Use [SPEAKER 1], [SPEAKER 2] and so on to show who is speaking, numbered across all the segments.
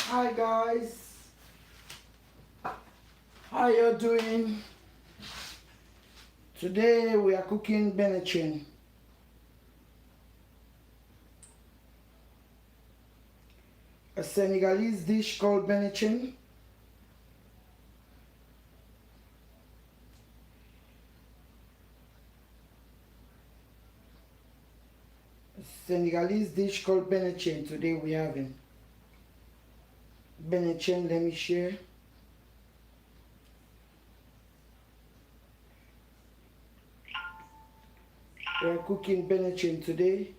[SPEAKER 1] Hi guys, how you doing? Today we are cooking Benachin, a Senegalese dish called Benachin. A Senegalese dish called Benachin. Today we having Benachin. Let me share. We are cooking Benachin today.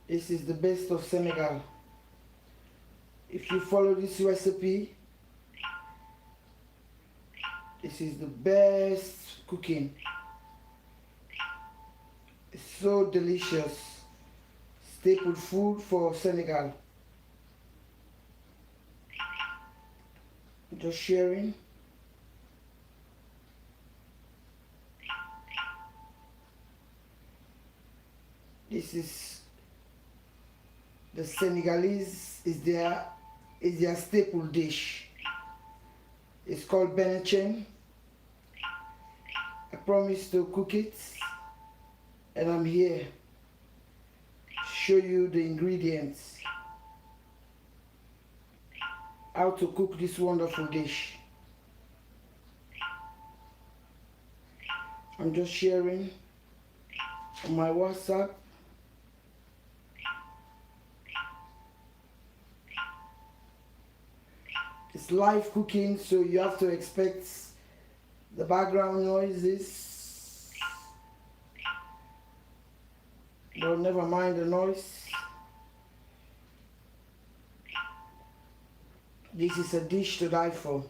[SPEAKER 1] This is the best of Senegal. If you follow this recipe, this is the best cooking. It's so delicious. Staple food for Senegal. Just sharing. This is the Senegalese is their staple dish. It's called Benachin. I promised to cook it, and I'm here to show you the ingredients, how to cook this wonderful dish. I'm just sharing on my WhatsApp. It's live cooking, so you have to expect the background noises, but never mind the noise. This is a dish to die for.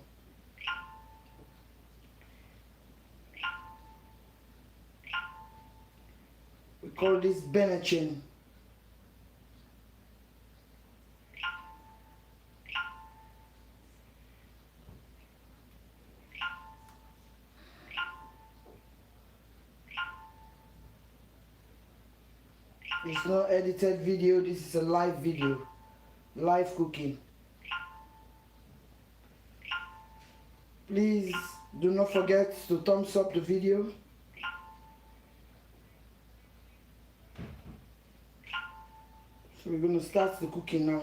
[SPEAKER 1] We call this Benachin. It's not edited video, this is a live video, live cooking. Please do not forget to thumbs up the video. So we're going to start the cooking now.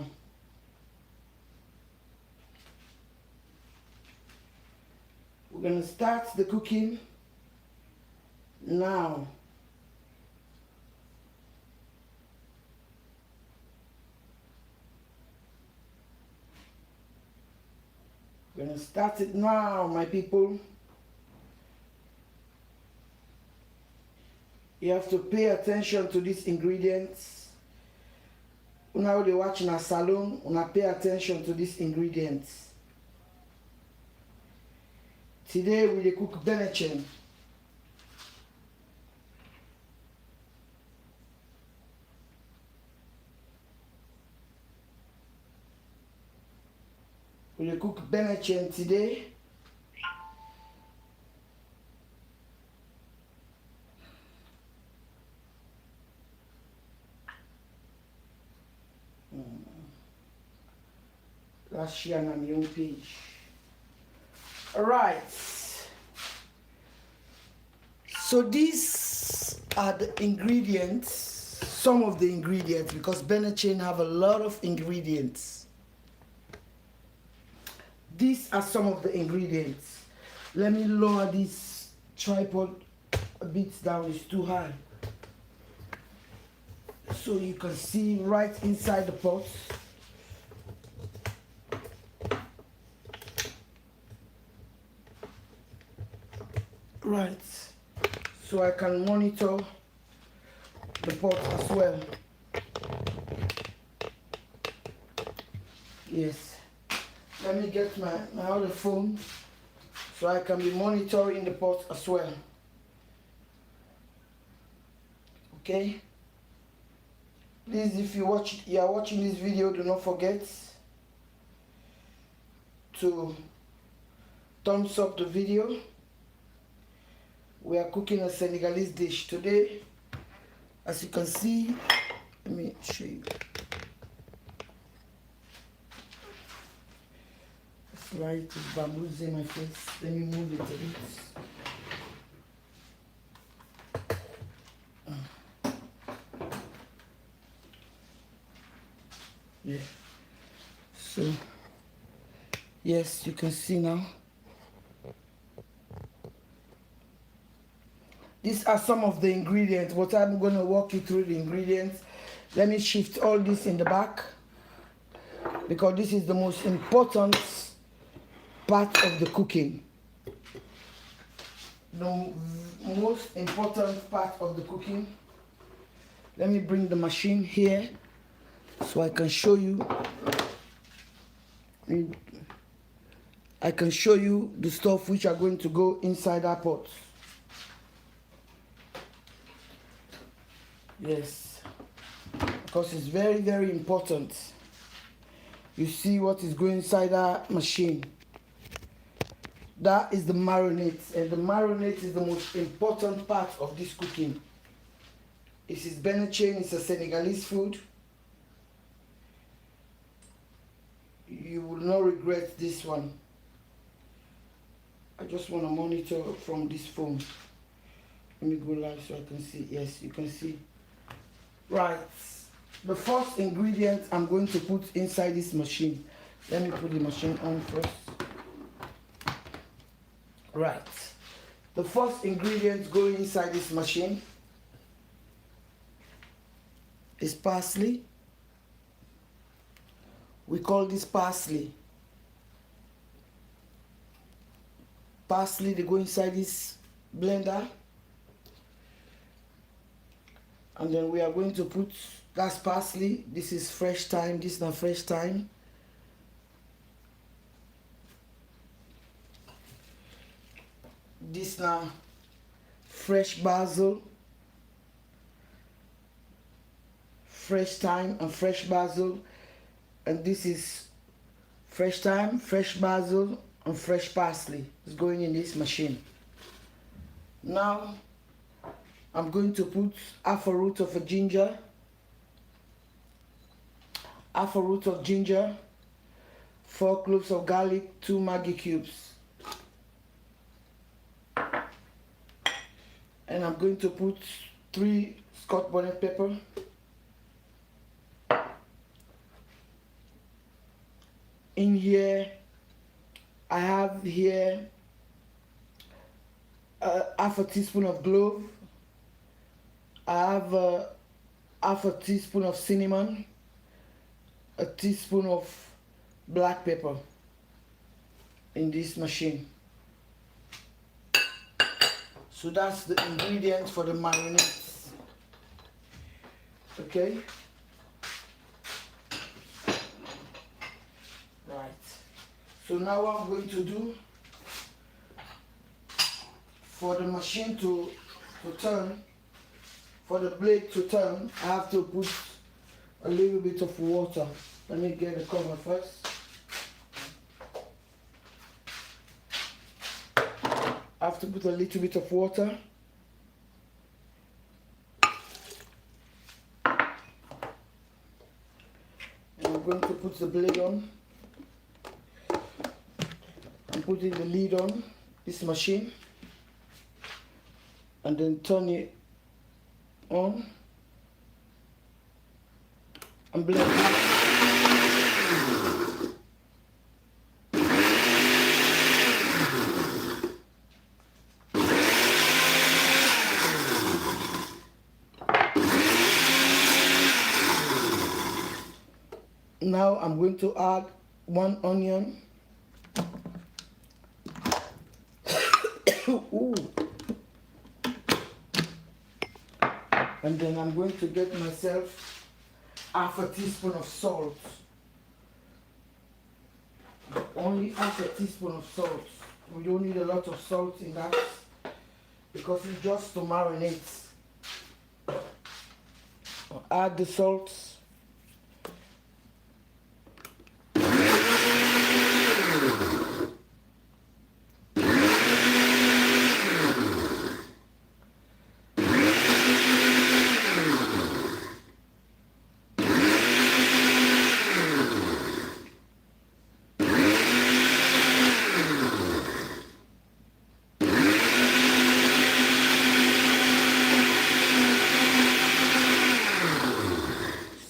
[SPEAKER 1] We're going to start the cooking now. We're going to start it now, my people. You have to pay attention to these ingredients. Now they watch in a salon, pay attention to these ingredients. Today we cook Benachin. We cook Benachin today. Let's share on my own page. Alright. So these are the ingredients, some of the ingredients, because Benachin have a lot of ingredients. These are some of the ingredients. Let me lower this tripod a bit down, it's too high. So you can see right inside the pot. Right, so I can monitor the pot as well. Yes. Let me get my other phone so I can be monitoring the pot as well. Okay? Please, if you are watching this video, do not forget to thumbs up the video. We are cooking a Senegalese dish today. As you can see, Let me show you. This light is bamboozling my face. Let me move it a bit. Yeah. So, yes, you can see now. These are some of the ingredients, but I'm going to walk you through the ingredients. Let me shift all this in the back, because this is the most important part of the cooking. The most important part of the cooking. Let me bring the machine here so I can show you. I can show you the stuff which are going to go inside our pots. Yes, because it's very, very important. You see what is going inside our machine. That is the marinade, and the marinade is the most important part of this cooking. This is Benachin, it's a Senegalese food. You will not regret this one. I just want to monitor from this phone. Let me go live so I can see. Yes, you can see. Right. The first ingredient I'm going to put inside this machine. Let me put the machine on first. Right. The first ingredient going inside this machine is parsley. We call this parsley. Parsley, they go inside this blender. And then we are going to put, that's parsley. This is fresh thyme. This is not fresh thyme. This now fresh basil, fresh thyme and fresh basil, and this is fresh thyme, fresh basil and fresh parsley. It's going in this machine. Now I'm going to put half a root of a ginger, half a root of ginger, 4 cloves of garlic, 2 Maggi cubes. And I'm going to put 3 Scotch bonnet pepper, in here I have here half a teaspoon of clove. I have half a teaspoon of cinnamon, a teaspoon of black pepper in this machine. So that's the ingredients for the marinades. Okay? Right. So now what I'm going to do, for the machine to turn, for the blade to turn, I have to put a little bit of water. Let me get the cover first. I have to put a little bit of water. And I'm going to put the blade on. I'm putting the lid on this machine. And then turn it on. And blend it. Now I'm going to add 1 onion. Ooh. And then I'm going to get myself half a teaspoon of salt. Only half a teaspoon of salt. We don't need a lot of salt in that because it's just to marinate. Add the salt.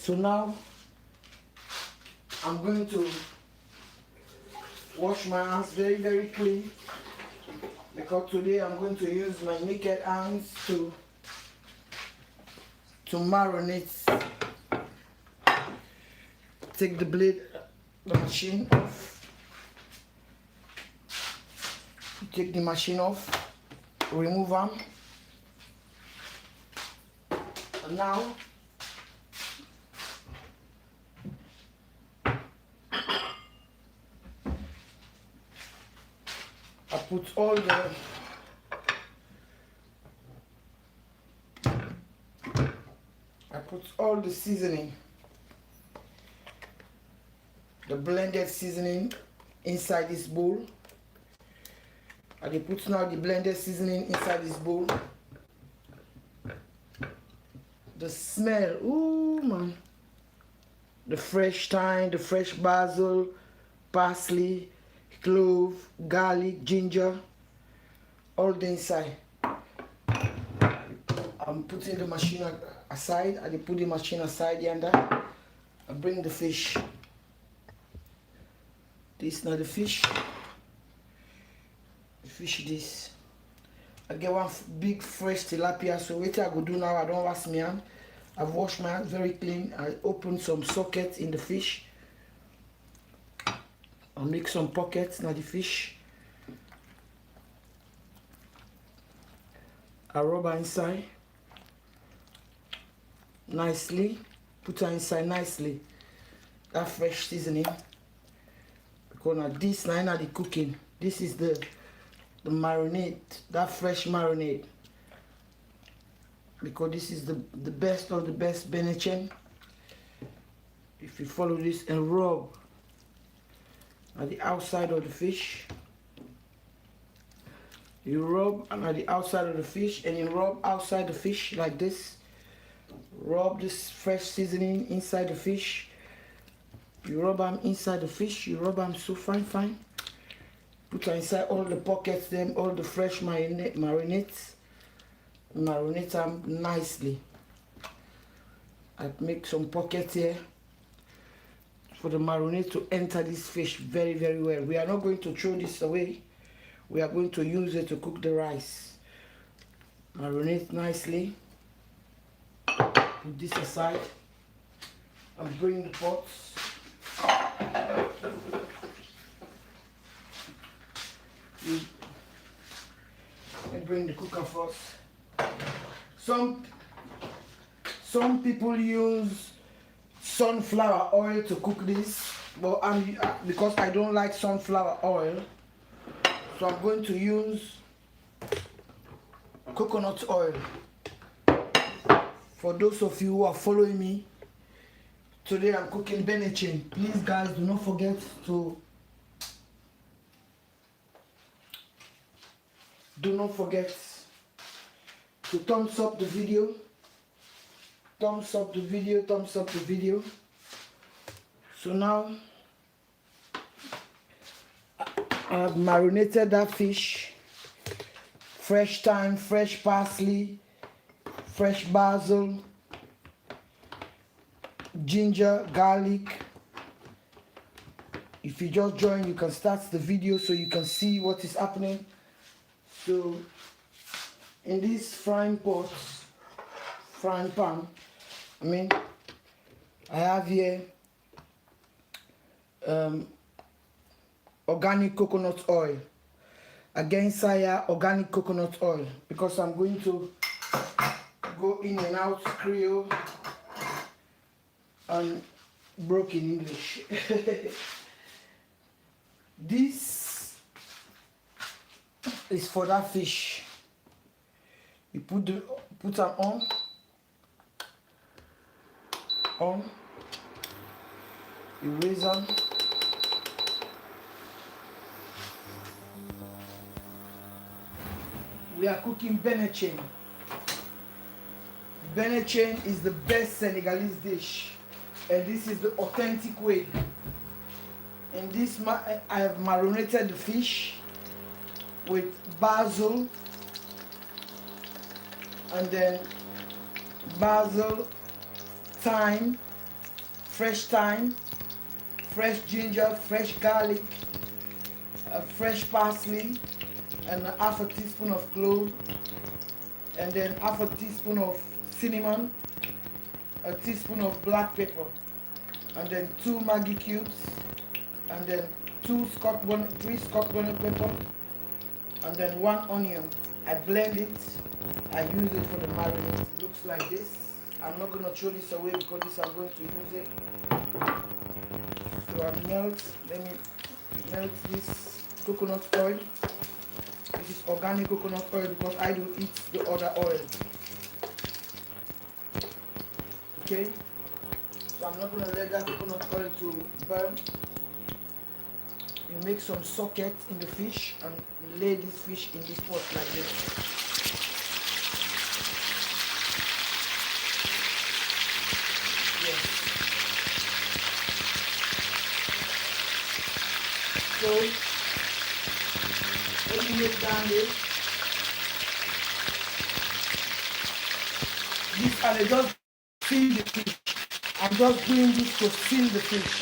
[SPEAKER 1] So now I'm going to wash my hands very, very clean, because today I'm going to use my naked hands to marinate. Take the blade, the machine off. Take the machine off, remove them, and now I put all the seasoning, the blended seasoning, inside this bowl. I put now the blended seasoning inside this bowl. The smell, ooh man. The fresh thyme, the fresh basil, parsley, clove, garlic, ginger, all the inside. I'm putting the machine aside. I put the machine aside yonder. I bring the fish. This is not the fish. The fish this. I get one big fresh tilapia. So what I go do now, I don't wash my hand. I've washed my hands very clean. I open some sockets in the fish. I'll make some pockets in the fish. I rub her inside nicely. Put her inside nicely. That fresh seasoning. Because now this now the cooking. This is the marinade. That fresh marinade. Because this is the best of the best Benachin. If you follow this and rub at the outside of the fish, you rub at the outside of the fish, and you rub outside the fish like this. Rub this fresh seasoning inside the fish. You rub them inside the fish. You rub them so fine. Put them inside all the pockets, them all the fresh marinades. Marinate them nicely. I make some pockets here for the marinade to enter this fish very, very well. We are not going to throw this away. We are going to use it to cook the rice. Marinate nicely. Put this aside and bring the pots. And bring the cooker first. Some people use sunflower oil to cook this, but because I don't like sunflower oil, so I'm going to use coconut oil. For those of you who are following me, today I'm cooking Benachin. Please guys, do not forget to thumbs up the video. Thumbs up the video. So now I have marinated that fish. Fresh thyme, fresh parsley, fresh basil, ginger, garlic. If you just join, you can start the video so you can see what is happening. So in this frying pan, I have here organic coconut oil. Against organic coconut oil, because I'm going to go in and out Creole and broken English. This is for that fish. You put them on, you raise them. We are cooking Benachin. Benachin is the best Senegalese dish, and this is the authentic way. In this, I have marinated the fish with basil, and then basil, thyme, fresh thyme, fresh ginger, fresh garlic, fresh parsley, and half a teaspoon of clove, and then half a teaspoon of cinnamon, a teaspoon of black pepper, and then 2 Maggi cubes, and then 3 Scotch bonnet pepper, and then 1 onion. I blend it. I use it for the marinade. It looks like this. I'm not going to throw this away because this I'm going to use it. So let me melt this coconut oil. This is organic coconut oil because I don't eat the other oil. Okay, so I'm not going to let that coconut oil to burn. You make some socket in the fish and lay this fish in this pot like this. Yes. So when you make down this, and I just seal the fish. I'm just doing this to seal the fish.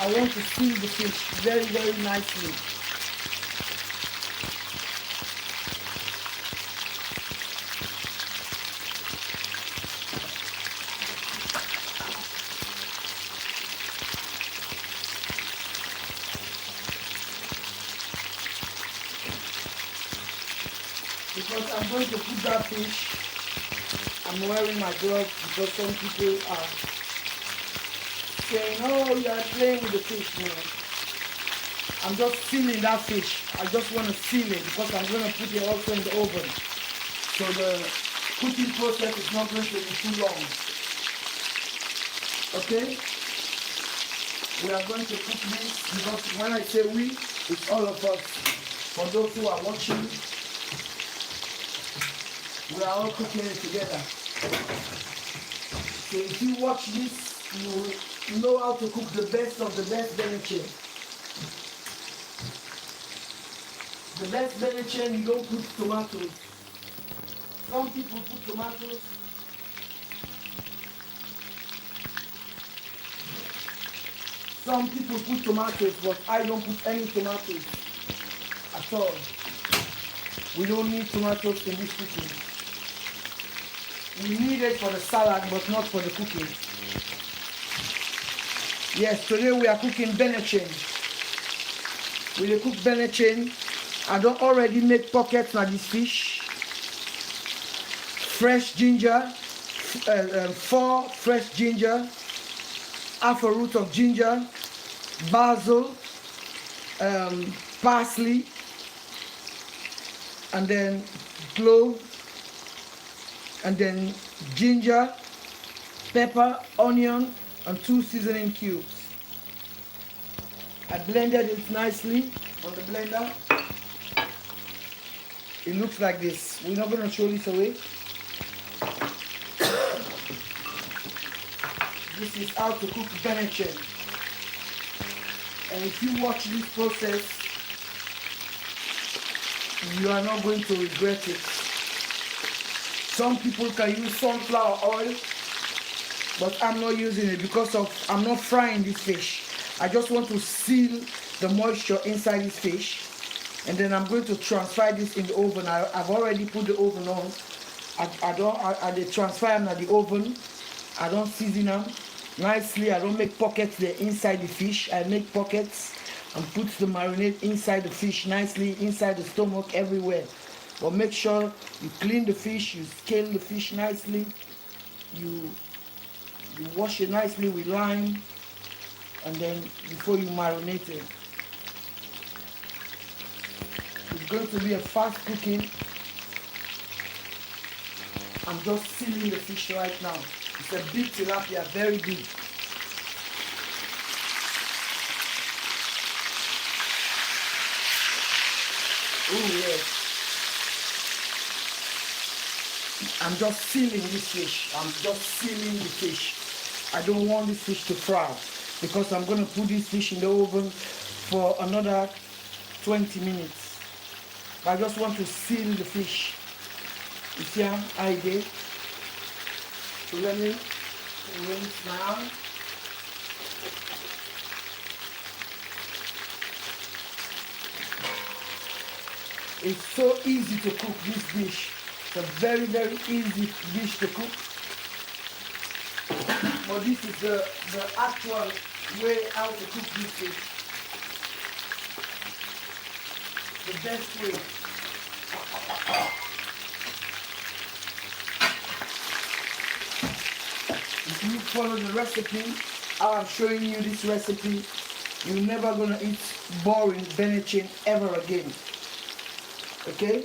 [SPEAKER 1] I want to seal the fish very, very nicely. Because I'm going to put that fish, I'm wearing my gloves because some people are saying, oh, you are playing with the fish. No. I'm just sealing that fish. I just want to seal it because I'm going to put it also in the oven. So the cooking process is not going to be too long. Okay? We are going to cook this because when I say we, it's all of us. For those who are watching, we are all cooking it together. So if you watch this, you know how to cook the best of the best Benachin. The best Benachin, you don't put tomatoes. Some people put tomatoes. Some people put tomatoes, but I don't put any tomatoes at all. We don't need tomatoes in this cooking. We need it for the salad, but not for the cooking. Yes, today we are cooking Benachin. We will cook Benachin. I don't already make pockets on this fish. Fresh ginger, 4 fresh ginger, half a root of ginger, basil, parsley, and then clove, and then ginger, pepper, onion, and 2 seasoning cubes. I blended it nicely on the blender. It looks like this. We're not going to throw this away. This is how to cook Benachin. And if you watch this process, you are not going to regret it. Some people can use sunflower oil, but I'm not using it because I'm not frying this fish. I just want to seal the moisture inside this fish, and then I'm going to transfer this in the oven. I've already put the oven on. I transfer them at the oven. I don't season them nicely. I don't make pockets there inside the fish. I make pockets and put the marinade inside the fish nicely, inside the stomach, everywhere. But make sure you clean the fish, you scale the fish nicely, you wash it nicely with lime, and then before you marinate it. It's going to be a fast cooking. I'm just sealing the fish right now. It's a big tilapia, very big. Oh yes. I'm just sealing this fish. I'm just sealing the fish. I don't want this fish to fry because I'm going to put this fish in the oven for another 20 minutes. I just want to seal the fish. You see how I did? So let me Rinse now. It's so easy to cook this dish. It's a very, very easy dish to cook. But this is the actual way how to cook this fish. The best way. If you follow the recipe, how I'm showing you this recipe, you're never gonna eat boring Benachin ever again. Okay?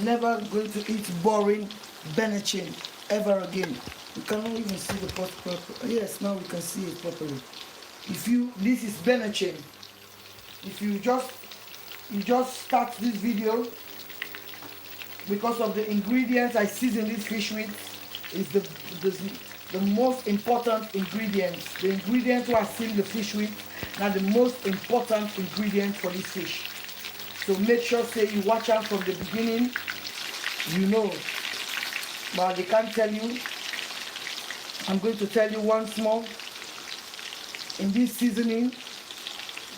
[SPEAKER 1] Never going to eat boring Benachin ever again. You cannot even see the pot properly. Yes, now we can see it properly. This is Benachin. If you just start this video because of the ingredients I season this fish with is the most important ingredients. The ingredients I season the fish with are the most important ingredients for this fish. So make sure say you watch out from the beginning, you know. But they can't tell you. I'm going to tell you once more. In this seasoning,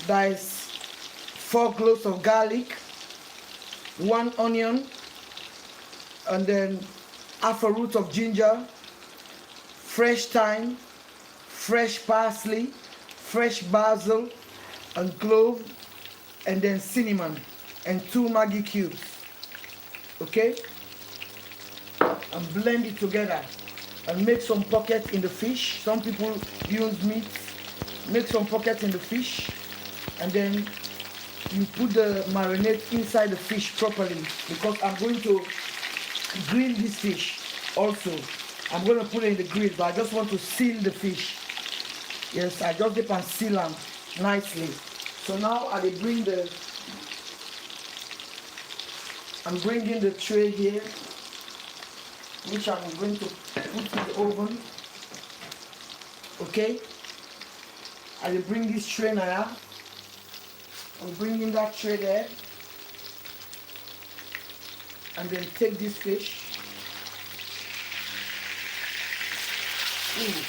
[SPEAKER 1] there is 4 cloves of garlic, 1 onion, and then half a root of ginger, fresh thyme, fresh parsley, fresh basil, and clove, and then cinnamon, and 2 Maggi cubes. Okay? And blend it together and make some pockets in the fish. Some people use meat. Make some pockets in the fish, and then you put the marinade inside the fish properly, because I'm going to grill this fish also. I'm going to put it in the grill, but I just want to seal the fish. Yes, I just dip and seal them nicely. So now I'm bringing the tray here, which I'm going to put in the oven. Okay? I will bring this tray now. I'm bringing that tray there. And then take this fish. Ooh.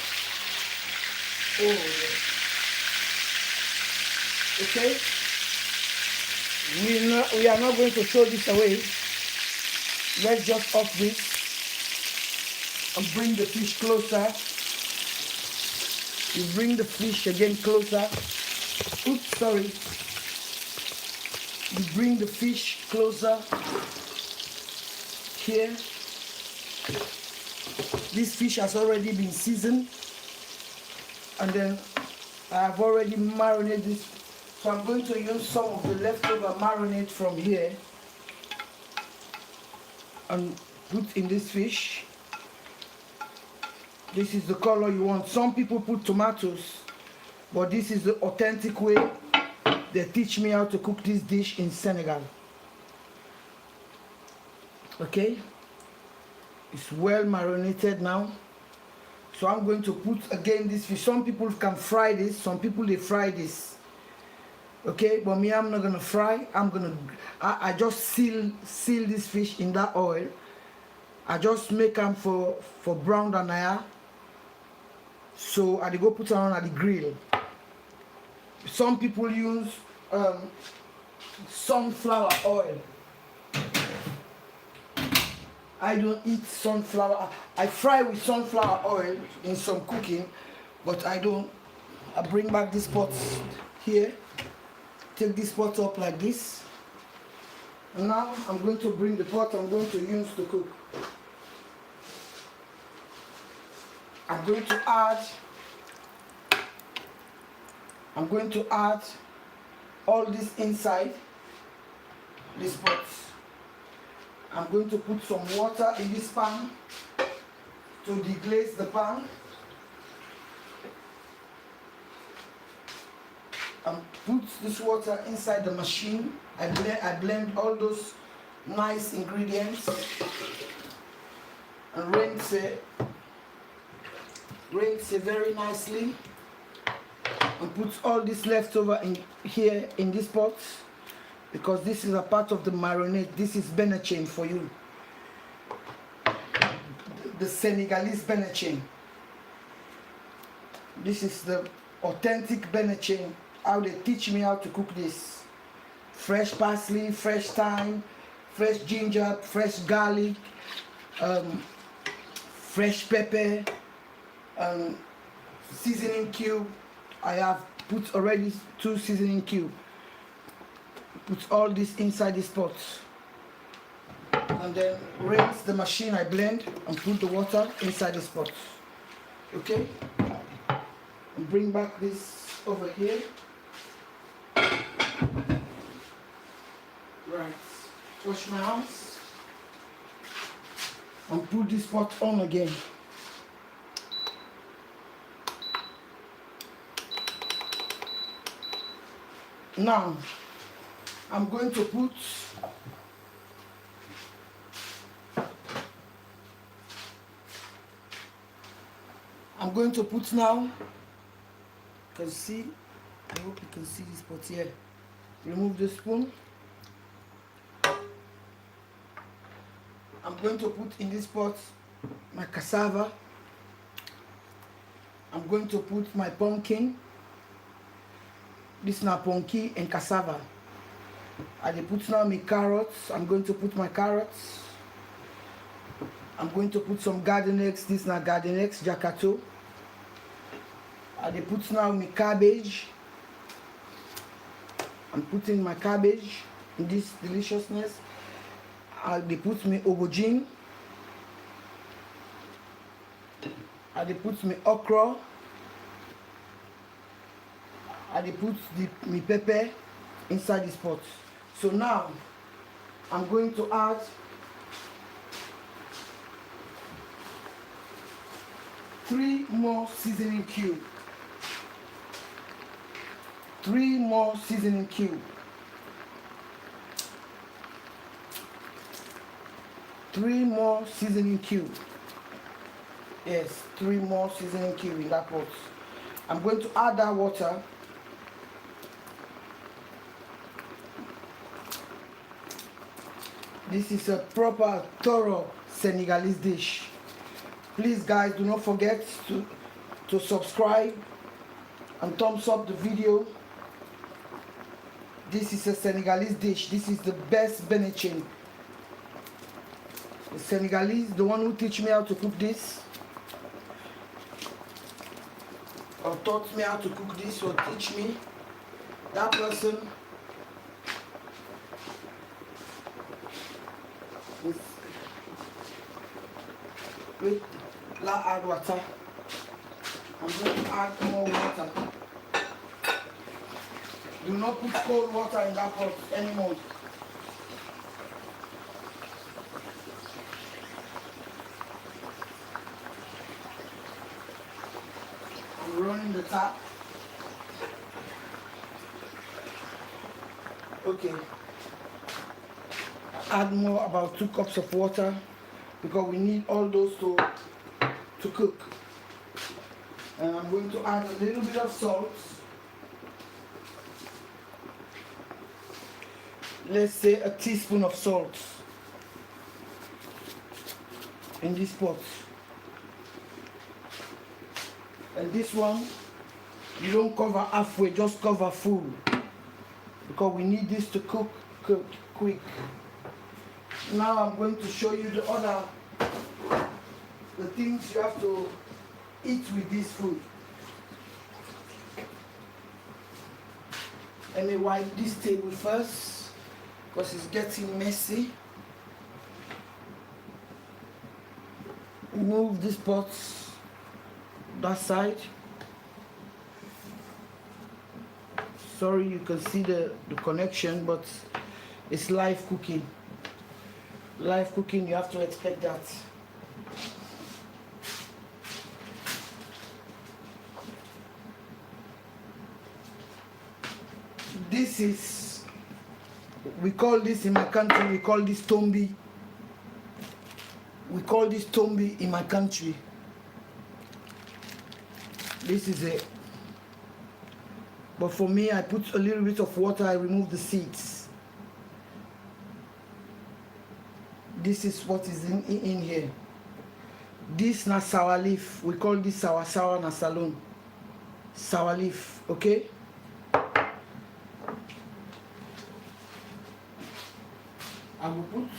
[SPEAKER 1] Oh, yes. Okay? We are not going to throw this away. Let's just off this and bring the fish closer. You bring the fish again closer. Oops, sorry. You bring the fish closer here. This fish has already been seasoned, and then I have already marinated this. So I'm going to use some of the leftover marinade from here and put in this fish. This is the color you want. Some people put tomatoes, but this is the authentic way they teach me how to cook this dish in Senegal. Okay? It's well marinated now. So I'm going to put again this fish. Some people can fry this, some people they fry this. Okay, but me, I'm not gonna fry. I just seal this fish in that oil. I just make them for brown than I are. So I go put it on at the grill. Some people use sunflower oil. I don't eat sunflower. I fry with sunflower oil in some cooking, but I don't. I bring back this pot here. Take this pot up like this. And now I'm going to bring the pot I'm going to use to cook. I'm going to add all this inside this pot. I'm going to put some water in this pan to deglaze the pan. And put this water inside the machine. I blend all those nice ingredients and rinse it very nicely, and put all this leftover in here in this pot, because this is a part of the marinade. This is Benachin for you, the Senegalese Benachin. This is the authentic Benachin. How they teach me how to cook this. Fresh parsley, fresh thyme, fresh ginger, fresh garlic, fresh pepper, seasoning cube. I have put already 2 seasoning cube. Put all this inside this pot. And then rinse the machine. I blend and put the water inside this pot. Okay? And bring back this over here. Right. Wash my hands. And put this pot on again. Now, I'm going to put now, you can see, I hope you can see this pot here. Remove the spoon. I'm going to put in this pot my cassava. I'm going to put my pumpkin. This is now pumpkin and cassava. I put now my carrots. I'm going to put my carrots. I'm going to put some garden eggs. This is now garden eggs, jakato. I put now my cabbage. I'm putting my cabbage in this deliciousness. I put my aubergine. I put my okra. I put my pepper inside this pot. So now I'm going to add three more seasoning cube. 3 more seasoning cube. 3 more seasoning cube. Yes, 3 more seasoning cube in that pot. I'm going to add that water. This is a proper, thorough Senegalese dish. Please guys, do not forget to subscribe and thumbs up the video. This is a Senegalese dish. This is the best Benachin. The Senegalese, the one who teach me how to cook this, or taught me how to cook this, or teach me, that person with add water. I'm going to add more water. Do not put cold water in that pot anymore. I'm running the tap. Okay. Add more, about 2 cups of water, because we need all those to cook. And I'm going to add a little bit of salt. Let's say a teaspoon of salt in this pot. And this one, you don't cover halfway, just cover full, because we need this to cook quick. Now I'm going to show you the things you have to eat with this food. Let me wipe this table first, because it's getting messy. Move this pot that side. Sorry, you can see the connection, but it's live cooking. Live cooking, you have to expect that. This is, we call this in my country, we call this tombi. We call this tombi in my country. This is it. But for me, I put a little bit of water, I remove the seeds. This is what is in here. This na sour leaf. We call this sour na salon. sour leaf. Okay, I will put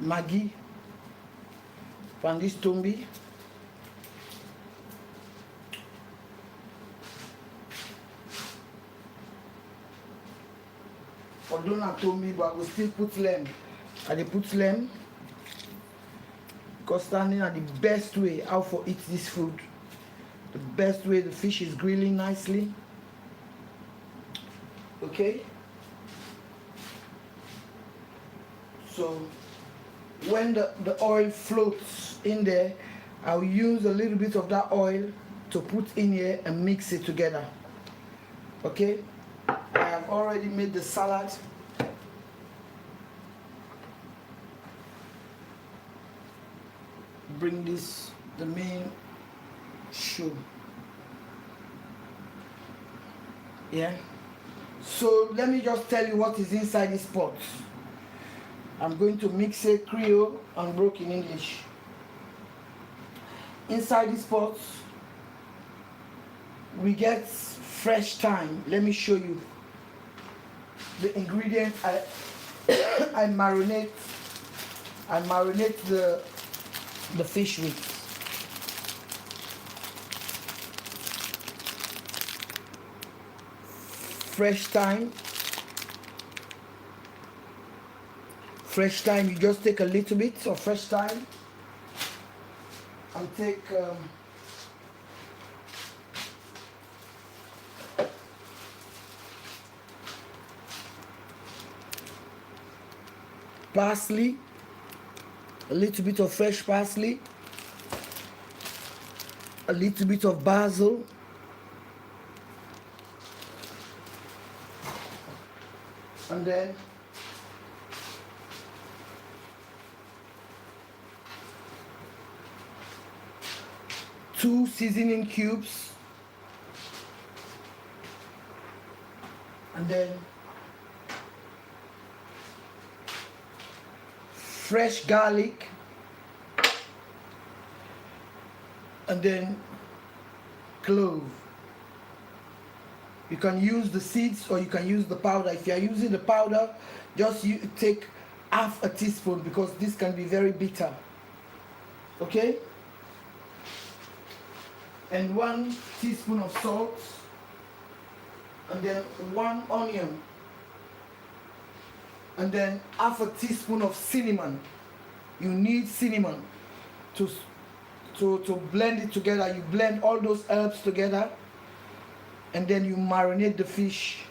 [SPEAKER 1] Maggi from this tombi. Although not tombi, but I will still put lamb. I dey put lamb because standing at the best way how for eat this food. The best way the fish is grilling nicely. Okay. So when the oil floats in there, I'll use a little bit of that oil to put in here and mix it together. Okay, I have already made the salad. Bring this, the main show. Yeah, so let me just tell you what is inside this pot. I'm going to mix it Creole and broken English. Inside this pot, we get fresh thyme. Let me show you the ingredients I marinate the fish with. Fresh thyme. Fresh thyme, you just take a little bit of fresh thyme and take parsley, a little bit of fresh parsley, a little bit of basil, and then two seasoning cubes, and then fresh garlic, and then clove. You can use the seeds or you can use the powder. If you are using the powder, just take half a teaspoon because this can be very bitter. Okay? And 1 teaspoon of salt, and then 1 onion, and then half a teaspoon of cinnamon. You need cinnamon to blend it together. You blend all those herbs together, and then you marinate the fish,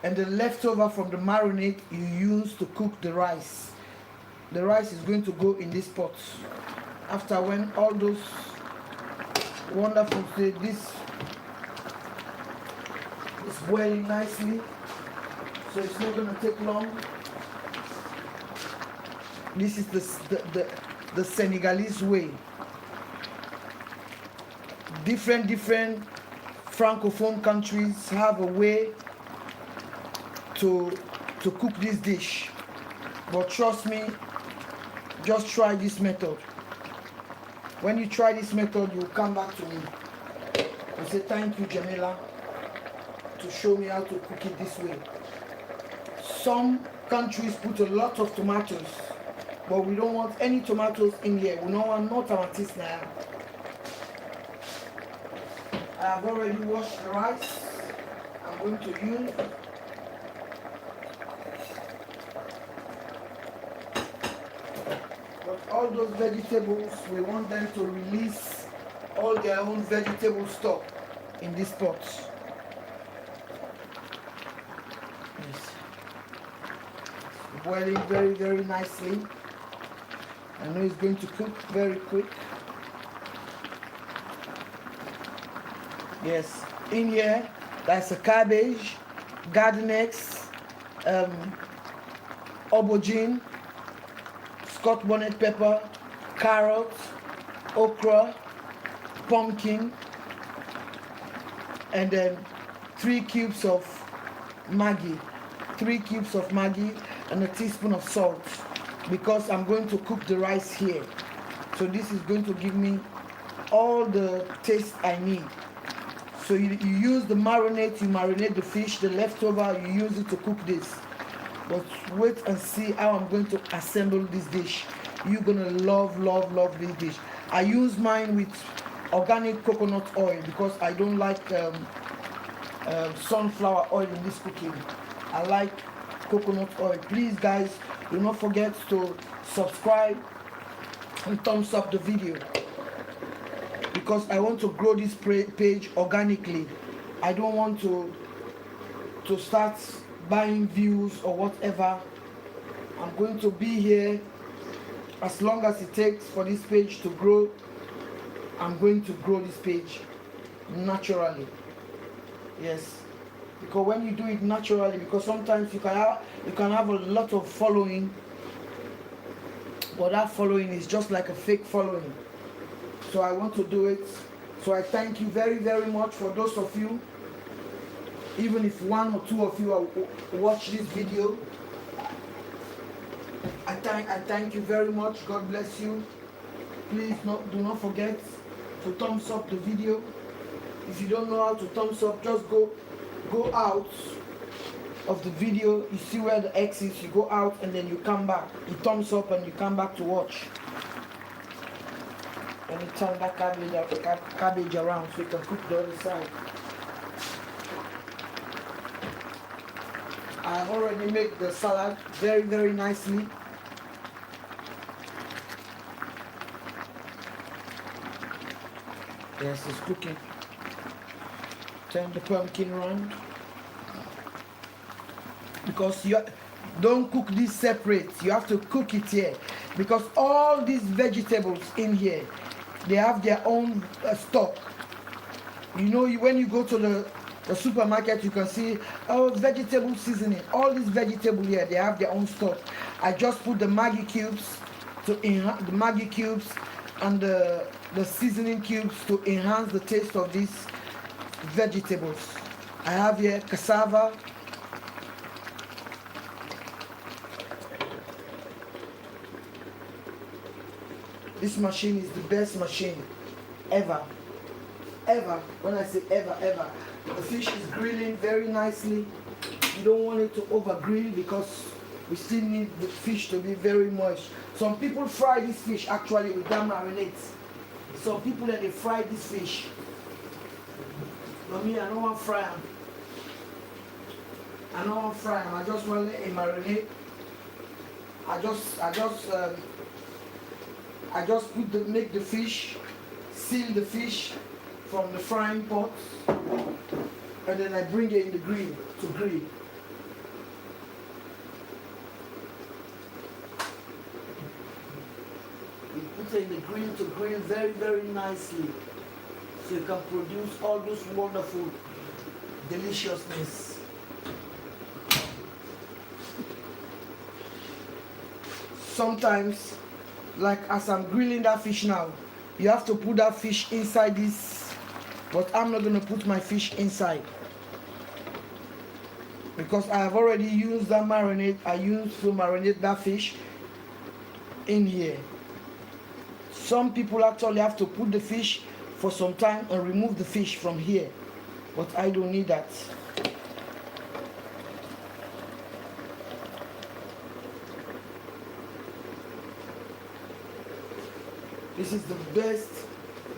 [SPEAKER 1] and the leftover from the marinade you use to cook the rice. The rice is going to go in this pot. After when all those wonderful things, this is boiling nicely, so it's not going to take long. This is the Senegalese way. Different francophone countries have a way to cook this dish, but trust me, just try this method. When you try this method, you will come back to me and say thank you, Jamila, to show me how to cook it this way. Some countries put a lot of tomatoes, but we don't want any tomatoes in here. We don't want no tomatoes now. I have already washed the rice. I'm going to use all those vegetables. We want them to release all their own vegetable stock in this pot. Yes. Boiling very nicely. I know it's going to cook very quick. Yes, in here that's a cabbage, garden eggs, aubergine, Scotch bonnet pepper, carrot, okra, pumpkin, and then 3 cubes of Maggi. 3 cubes of Maggi and a teaspoon of salt, because I'm going to cook the rice here. So this is going to give me all the taste I need. So you use the marinade, you marinate the fish, the leftover, you use it to cook this. But wait and see how I'm going to assemble this dish. You're gonna love this dish. I use mine with organic coconut oil because I don't like sunflower oil in this cooking. I like coconut oil. Please guys, do not forget to subscribe and thumbs up the video, because I want to grow this page organically. I don't want to start buying views or whatever. I'm going to be here as long as it takes for this page to grow. I'm going to grow this page naturally. Yes, because when you do it naturally, because sometimes you can have a lot of following, but that following is just like a fake following. So I want to do it. So I thank you very much for those of you, even if 1 or 2 of you watch this video. I thank you very much. God bless you. Please do not forget to thumbs up the video. If you don't know how to thumbs up, just go out of the video. You see where the X is, you go out and then you come back. You thumbs up and you come back to watch. Let me turn that cabbage around so you can cook the other side. I already made the salad very nicely. Yes, it's cooking. Turn the pumpkin around. Because you don't cook this separate. You have to cook it here. Because all these vegetables in here, they have their own stock. You know, when you go to the supermarket, you can see vegetable seasoning. All these vegetables here, they have their own stock. I just put the Maggi cubes and the seasoning cubes to enhance the taste of these vegetables. I have here cassava. This machine is the best machine ever. When I say ever. The fish is grilling very nicely. You don't want it to over grill because we still need the fish to be very moist. Some people fry this fish actually with that marinades. Some people they fry this fish. But me, I don't want to fry them. I just want to let it marinate. I just make the fish, seal the fish from the frying pot, and then I bring it in the grill to grill. You put it in the grill to grill very nicely, so you can produce all those wonderful deliciousness. Sometimes, like as I'm grilling that fish now, you have to put that fish inside this, but I'm not going to put my fish inside because I have already used that marinade. I used to marinate that fish in here. Some people actually have to put the fish for some time and remove the fish from here, but I don't need that. This is the best.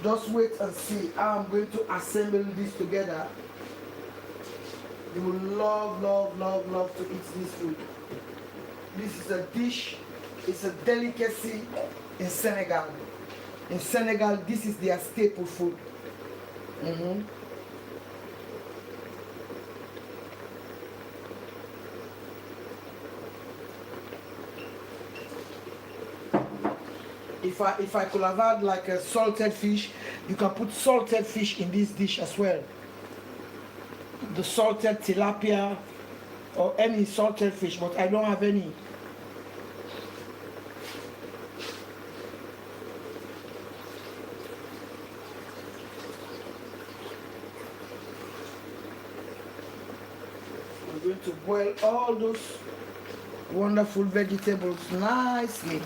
[SPEAKER 1] Just wait and see how I'm going to assemble this together. You will love to eat this food. This is a dish, it's a delicacy in Senegal. In Senegal, this is their staple food. If I could have had like a salted fish, you can put salted fish in this dish as well. The salted tilapia or any salted fish, but I don't have any. I'm going to boil all those wonderful vegetables nicely.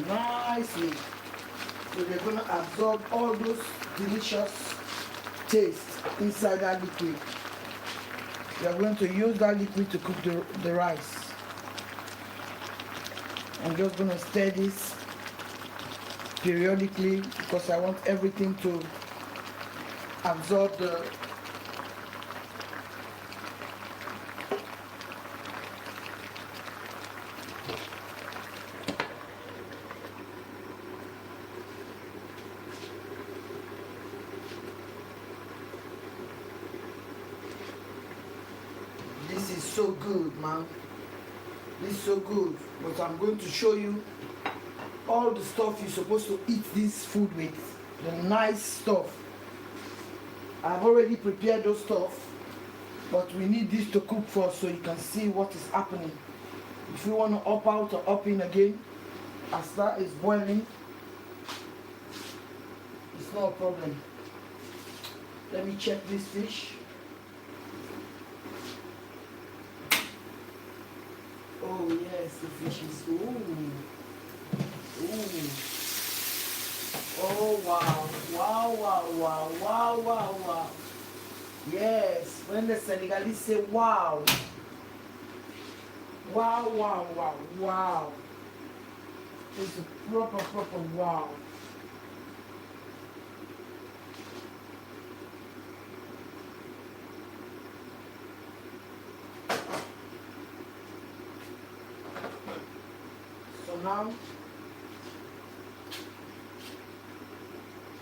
[SPEAKER 1] Nicely. So they're going to absorb all those delicious taste inside that liquid. We are going to use that liquid to cook the rice. I'm just going to stir this periodically because I want everything to absorb the This is so good, man. This is so good. But I'm going to show you all the stuff you're supposed to eat this food with. The nice stuff. I've already prepared those stuff, but we need this to cook first so you can see what is happening. If you want to up out or up in again, as that is boiling, it's not a problem. Let me check this fish. Oh yes, the fish is, ooh. Oh wow, wow. Yes, when the Senegalese say wow. Wow. It's a proper wow. So now,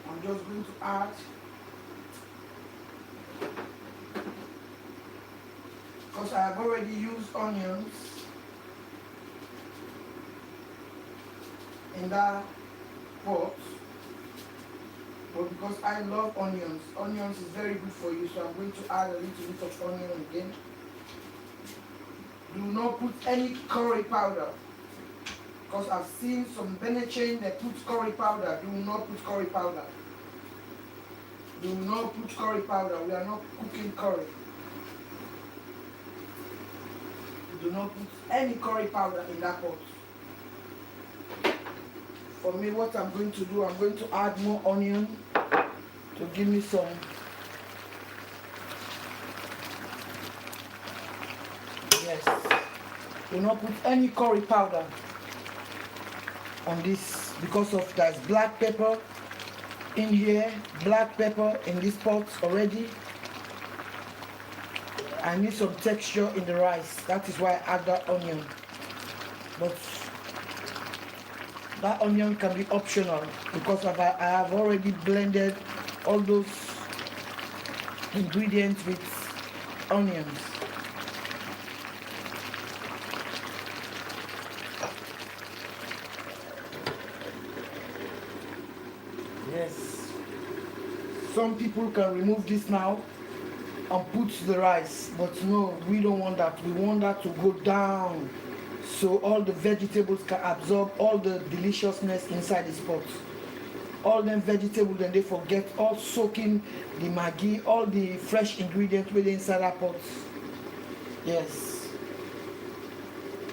[SPEAKER 1] I'm just going to add because I have already used onions in that pot, but because I love onions is very good for you, so I'm going to add a little bit of onion again. Do not put any curry powder, because I've seen some Benachin that puts curry powder. Do not put curry powder. Do not put curry powder. We are not cooking curry. Do not put any curry powder in that pot. For me, what I'm going to do, I'm going to add more onion to give me some yes. Do not put any curry powder on this because of there's black pepper in here, black pepper in this pot already. I need some texture in the rice. That is why I add that onion. But that onion can be optional because I have already blended all those ingredients with onions. Yes. Some people can remove this now and put the rice, but no, we don't want that. We want that to go down so all the vegetables can absorb all the deliciousness inside this pot. All them vegetables, then they forget all soaking the maggi, all the fresh ingredients within inside that pot. Yes.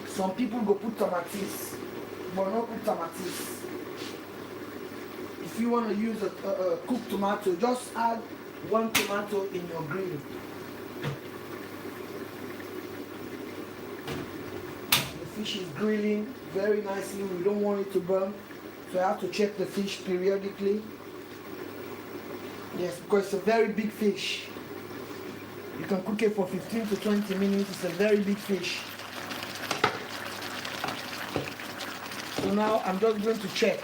[SPEAKER 1] Some people go put tomatoes, but not put tomatoes. If you want to use a cooked tomato, just add one tomato in your grill. The fish is grilling very nicely. We don't want it to burn, so I have to check the fish periodically. Yes, because it's a very big fish. You can cook it for 15 to 20 minutes. It's a very big fish. So now I'm just going to check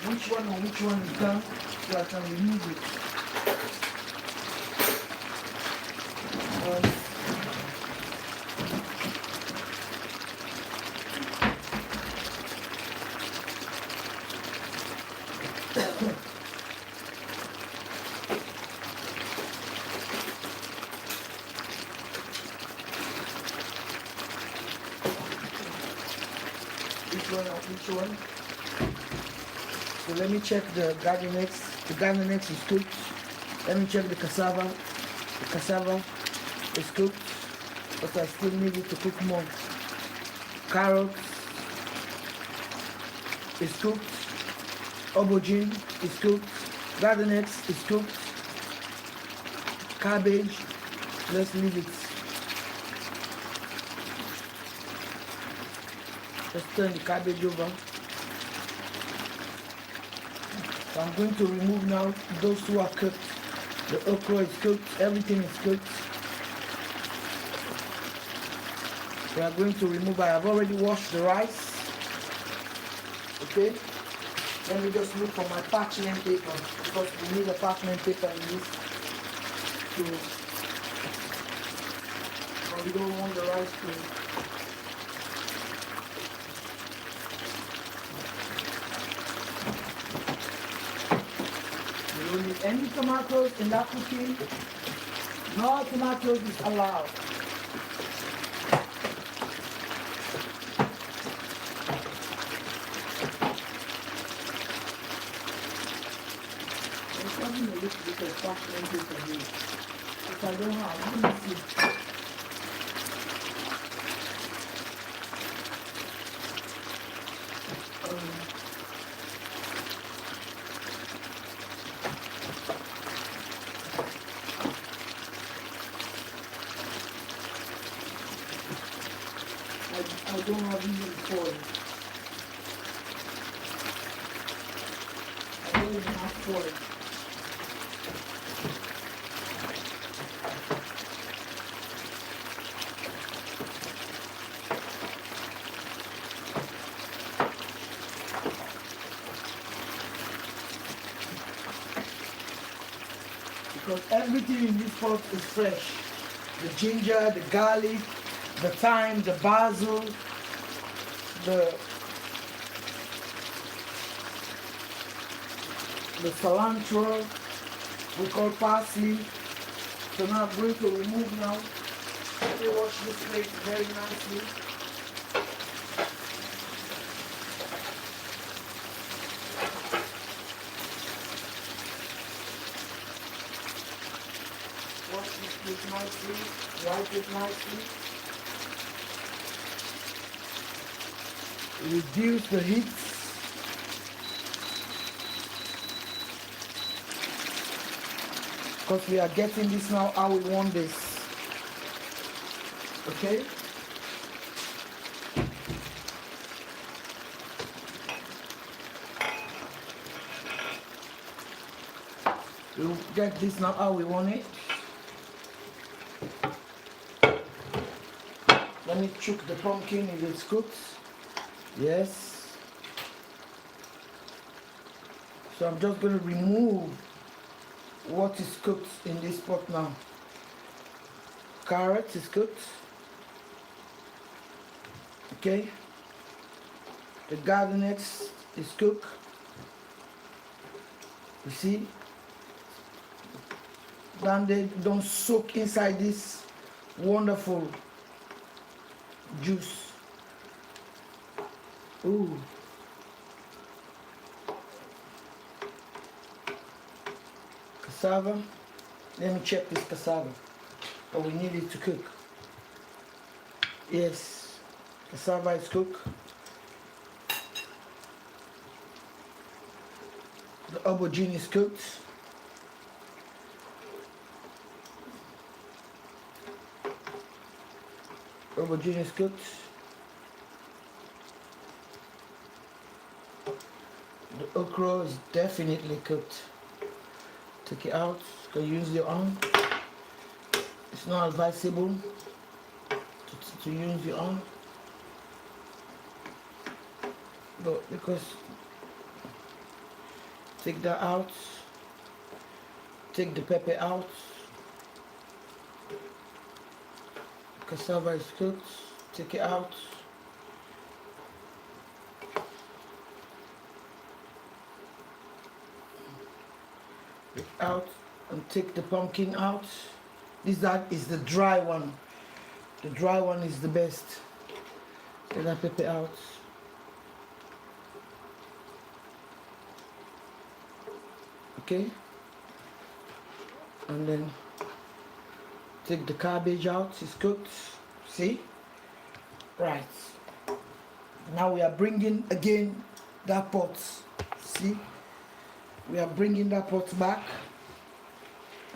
[SPEAKER 1] which one is done so I can remove it. Which one? So let me check the garden eggs. The garden eggs is cooked. Let me check the cassava. The cassava is cooked, but I still need it to cook more. Carrots is cooked. Aubergine is cooked. Gardenets is cooked. Cabbage, let's leave it. Let's turn the cabbage over. So I'm going to remove now those who are cooked. The okra is cooked, everything is cooked. We are going to remove, I have already washed the rice. Okay? Let me just look for my parchment paper, because we need a parchment paper in this to, but we don't want the rice to. We don't need any tomatoes in that cooking. No tomatoes is allowed. A little bit of parchment paper here. If I don't have, let me see. I don't have even foil. I don't even have foil. Because everything in this pot is fresh. The ginger, the garlic, the thyme, the basil, the cilantro, we call parsley. So now I'm going to remove now. Let me wash this plate very nicely. Wash this plate nicely, wipe it nicely. Reduce the heat. Because we are getting this now how we want this. Okay? We'll get this now how we want it. Let me check the pumpkin if it's cooked. Yes. So I'm just going to remove what is cooked in this pot now. Carrot is cooked. Okay. The gardenets is cooked. You see? Then they don't soak inside this wonderful juice. Ooh. Cassava. Let me check this cassava. Oh, we need it to cook. Yes. Cassava is cooked. The aubergine is cooked. Aubergine is cooked. The okra is definitely cooked. Take it out. You can use your arm. It's not advisable to use your arm, but because take that out. Take the pepper out. Cassava is cooked. Take it out. Take it out and take the pumpkin out. This is the dry one. The dry one is the best. Take that pepper out. Okay. And then Take the cabbage out, it's cooked. See? Right. Now we are bringing again that pot. See? We are bringing that pot back.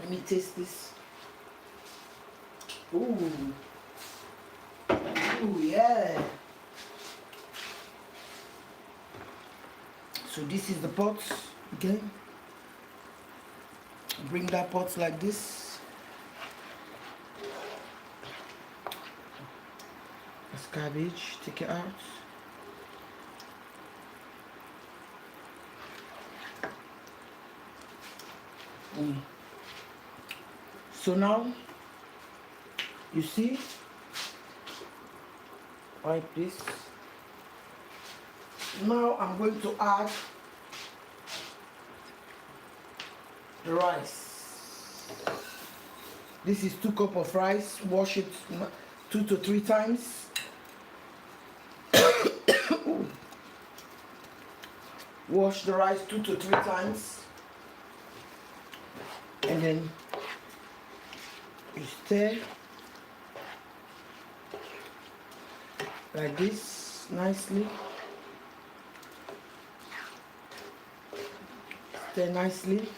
[SPEAKER 1] Let me taste this. Ooh. Ooh, yeah. So this is the pot again. Bring that pot like this. That's cabbage, take it out. So now, you see, wipe this. Now I'm going to add the rice. This is 2 cups of rice. Wash it 2 to 3 times. Wash the rice 2 to 3 times. And then you stir like this nicely. Stir nicely.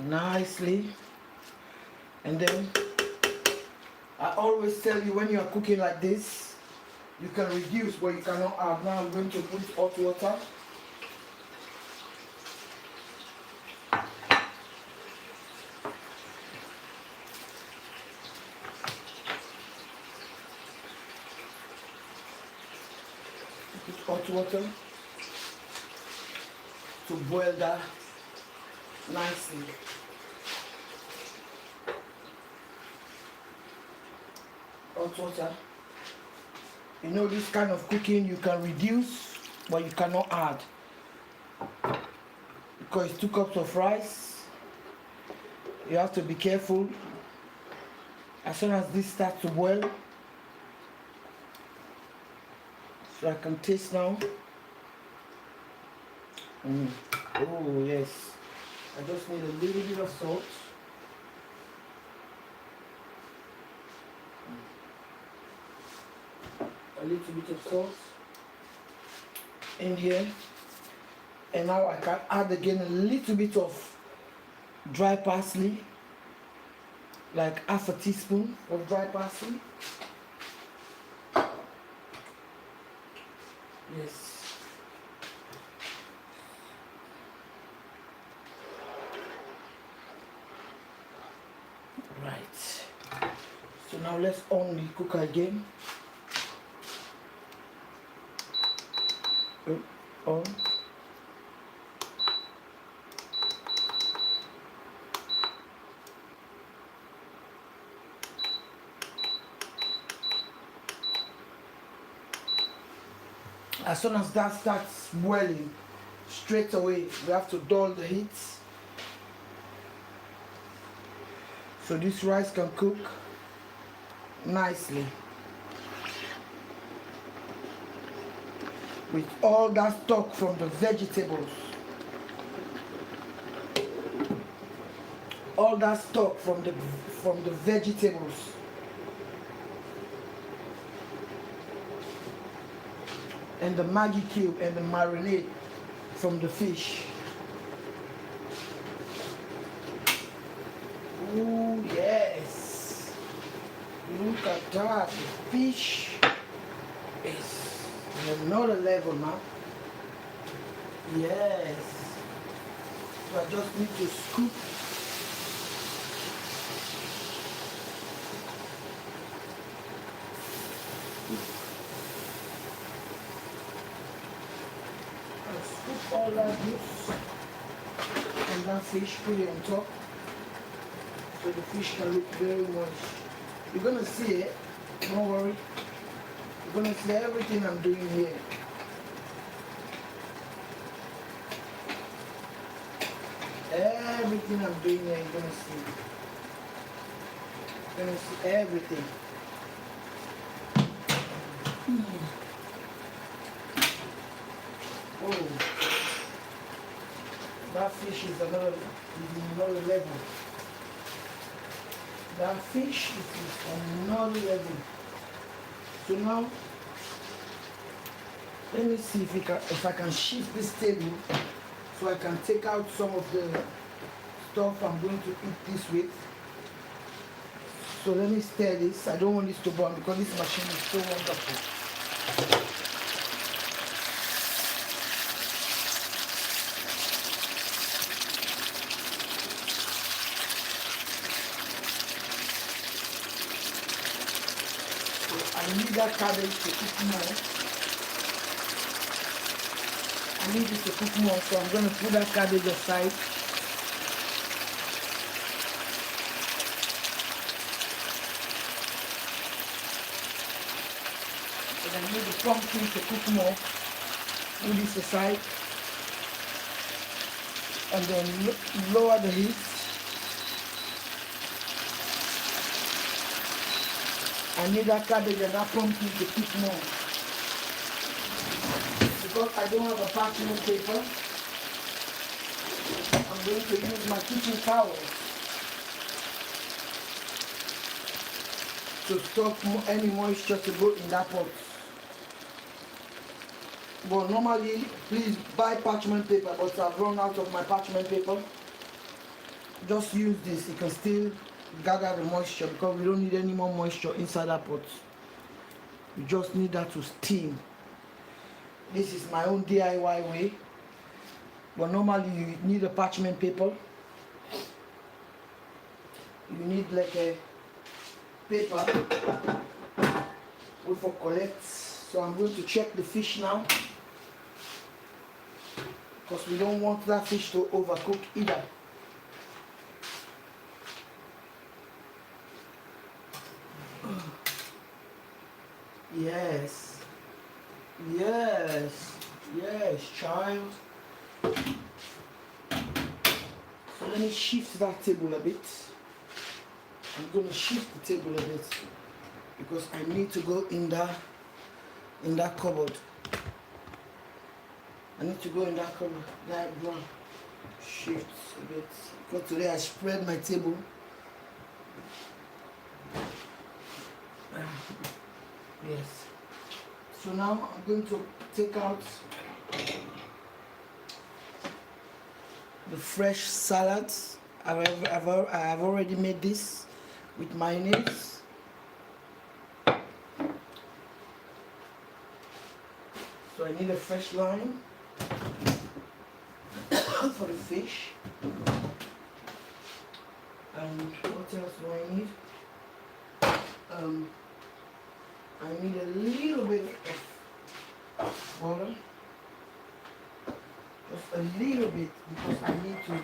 [SPEAKER 1] Nicely. And then I always tell you, when you are cooking like this, you can reduce, but you cannot add. Now I'm going to put hot water. Hot water to boil that nicely. Hot water. You know, this kind of cooking you can reduce, but you cannot add, because it's 2 cups of rice. You have to be careful. As soon as this starts to boil, so I can taste now. Oh yes, I just need a little bit of salt. A little bit of salt in here. And now I can add again a little bit of dry parsley, like half a teaspoon of dry parsley. Yes. Right. So now let's on the cooker again. On. As soon as that starts boiling, straight away we have to dull the heat, so this rice can cook nicely with all that stock from the vegetables. All that stock from the vegetables. And the Maggi cube and the marinade from the fish. Ooh, yes. Look at that. The fish is on another level now. Yes. So I just need to scoop. Scoop all that juice and that fish, put it on top, so the fish can look very moist. You're gonna see it, don't worry. You're gonna see everything I'm doing here. Everything I'm doing here, you're gonna see. You're gonna see everything. Oh. That fish is another level. That fish is another level. So now, let me see if I can shift this table so I can take out some of the stuff I'm going to eat this with. So let me stir this. I don't want this to burn because this machine is so wonderful. I need that cabbage to cook more. I need it to cook more, so I'm going to put that cabbage aside. And I need the pumpkin to cook more. Put this aside. And then lower the heat. I need that cabbage and that pumpkin to cook more. Because I don't have a parchment paper, I'm going to use my kitchen towel to stop any moisture to go in that pot. But normally, please buy parchment paper, but I've run out of my parchment paper. Just use this, it can still gather the moisture because we don't need any more moisture inside that pot. We just need that to steam. This is my own DIY way. But normally you need a parchment paper. You need like a paper for collect. So I'm going to check the fish now. Because we don't want that fish to overcook either. Yes. Yes. Yes, child. So let me shift that table a bit. I'm going to shift the table a bit because I need to go in that cupboard. I need to go in that cupboard. That one. Shift a bit. Because today I spread my table. Yes. So now I'm going to take out the fresh salads. I've already made this with mayonnaise. So I need a fresh lime for the fish. And what else do I need? I need a little bit of water. Just a little bit because I need to.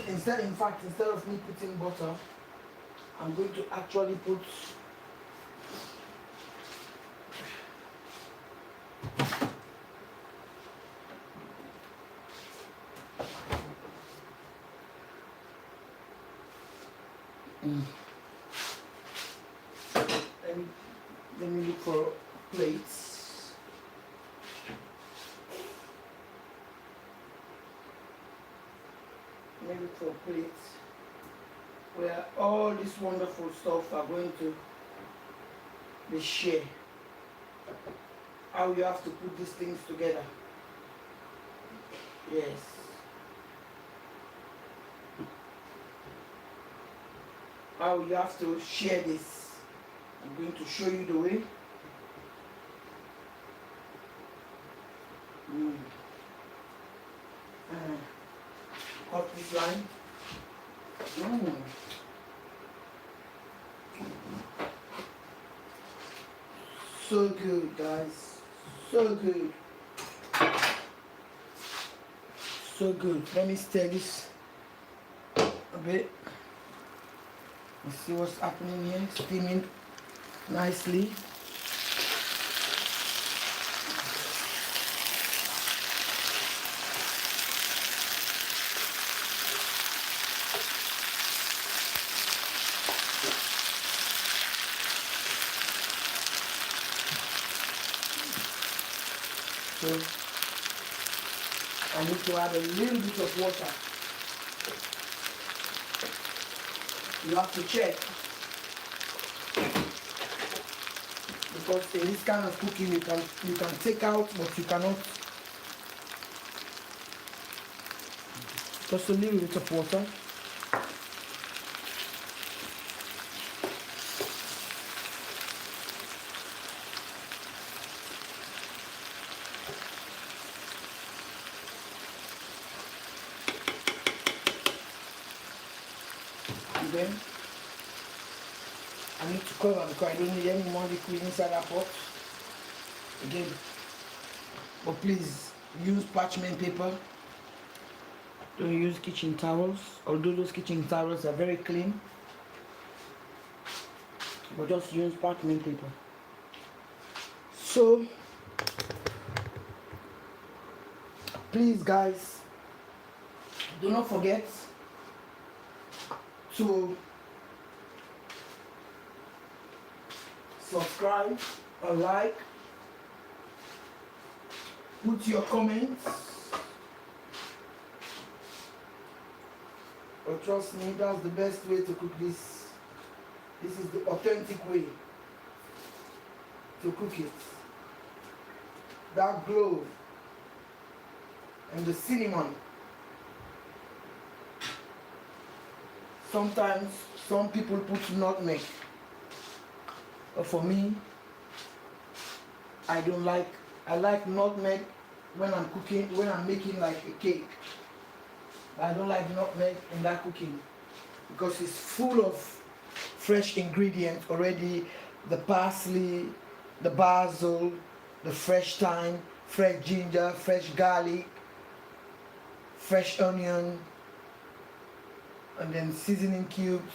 [SPEAKER 1] Instead of me putting butter, I'm going to actually put let me look for plates. Let me look for plates where all this wonderful stuff are going to be shared. How you have to put these things together. Yes. How you have to share this. I'm going to show you the way. Cut this line. So good, guys. So good. So good. Let me stir this a bit. Let's see what's happening here. Steaming nicely. So I need to add a little bit of water. You have to check, because in this kind of cooking you can take out, but you cannot. Just a little bit of water. And then I need to cover because I don't need any more liquid inside that pot. Again, but please use parchment paper. Don't use kitchen towels, although those kitchen towels are very clean. But just use parchment paper. So please guys, do not forget to subscribe or like, put your comments. But trust me, that's the best way to cook this. This is the authentic way to cook it. That clove and the cinnamon. Sometimes some people put nutmeg, but for me, I don't like. I like nutmeg when I'm cooking, when I'm making like a cake. I don't like nutmeg in that cooking because it's full of fresh ingredients already. The parsley, the basil, the fresh thyme, fresh ginger, fresh garlic, fresh onion, and then seasoning cubes,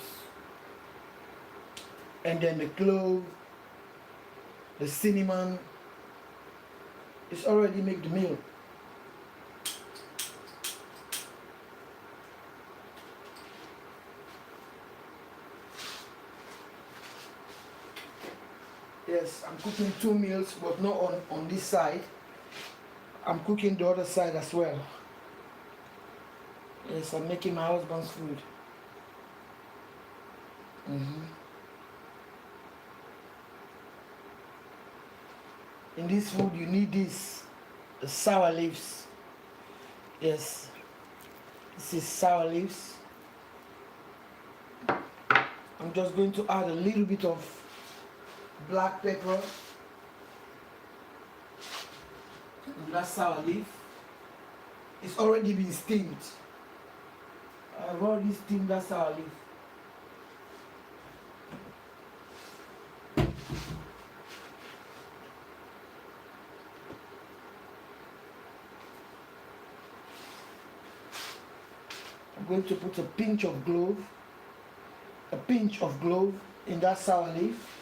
[SPEAKER 1] and then the clove, the cinnamon. It's already make the meal. Yes, I'm cooking 2 meals, but not on this side. I'm cooking the other side as well. Yes, I'm making my husband's food. In this food, you need this, the sour leaves. Yes, this is sour leaves. I'm just going to add a little bit of black pepper and that sour leaf. It's already been steamed. I've already steamed that sour leaf. I'm going to put a pinch of clove in that sour leaf.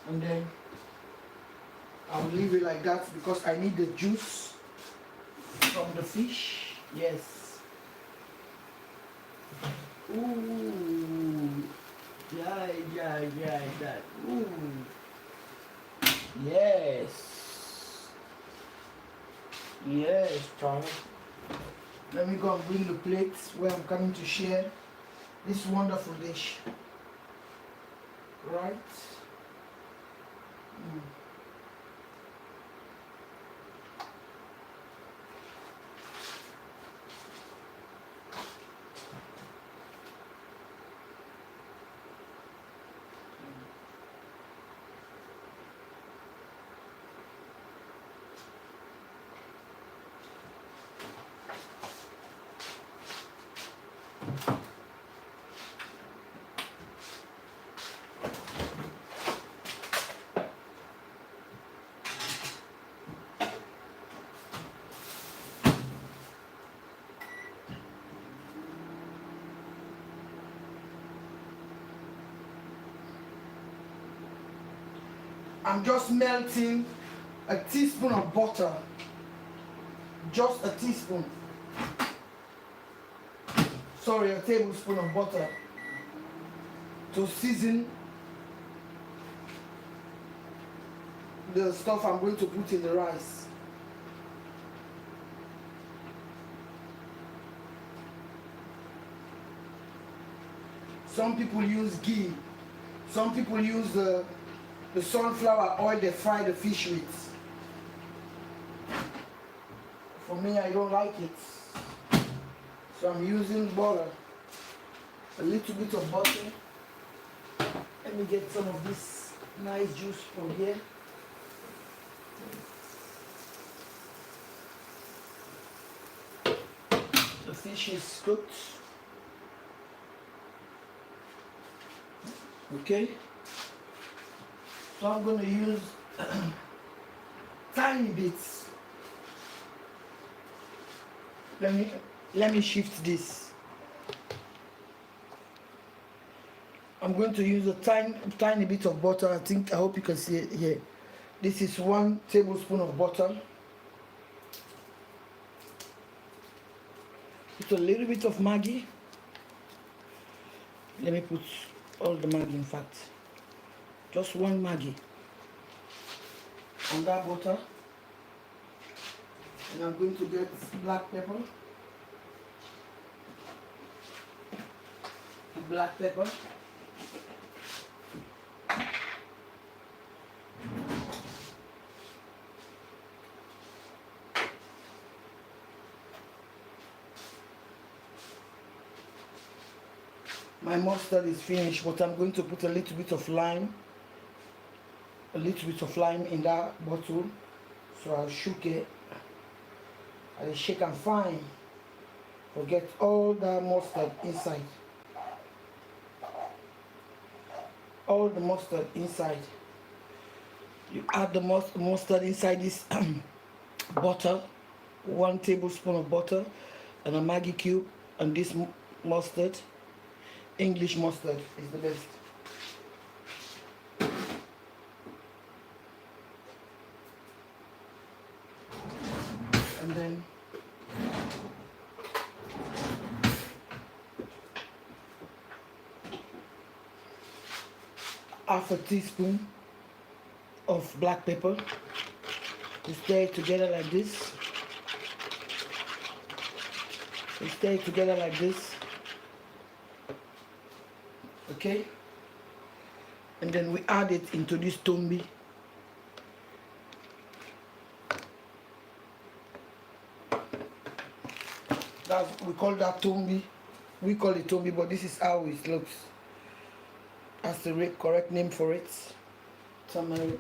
[SPEAKER 1] And then I'll leave it like that because I need the juice from the fish. Yes. Ooh. Yeah. Ooh. Yes. Yes, Charlie. Let me go and bring the plates where I'm coming to share this wonderful dish. Right? I'm just melting a teaspoon of butter. Just a teaspoon. Sorry, a tablespoon of butter to season the stuff I'm going to put in the rice. Some people use ghee. Some people use the sunflower oil they fry the fish with. For me, I don't like it. So I'm using butter. A little bit of butter. Let me get some of this nice juice from here. The fish is cooked. Okay. So I'm going to use tiny bits. Let me shift this. I'm going to use a tiny bit of butter. I hope you can see it here. This is 1 tablespoon of butter. Put a little bit of Maggi. Let me put all the Maggi, in fact. Just 1 Maggi on that butter. And I'm going to get black pepper. Black pepper. My mustard is finished, but I'm going to put a little bit of lime. A little bit of lime in that bottle. So I'll shake it. I'll shake and fine. Forget all the mustard inside. All the mustard inside. You add the mustard inside this butter. 1 tablespoon of butter and a Maggi cube, and this mustard. English mustard is the best. And then half a teaspoon of black pepper. You stir it together like this. You stir it together like this. Okay, and then we add it into this tombi. We call that tombi. We call it tombi, but this is how it looks. That's the correct name for it. You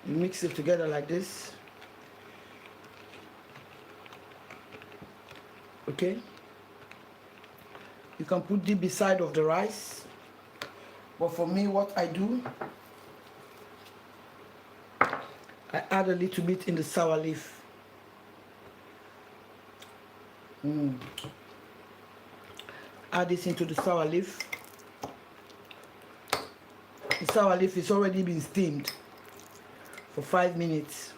[SPEAKER 1] mix it together like this. Okay. You can put it beside of the rice, but for me, what I do, I add a little bit in the sour leaf. Add this into the sour leaf. The sour leaf is already been steamed for 5 minutes.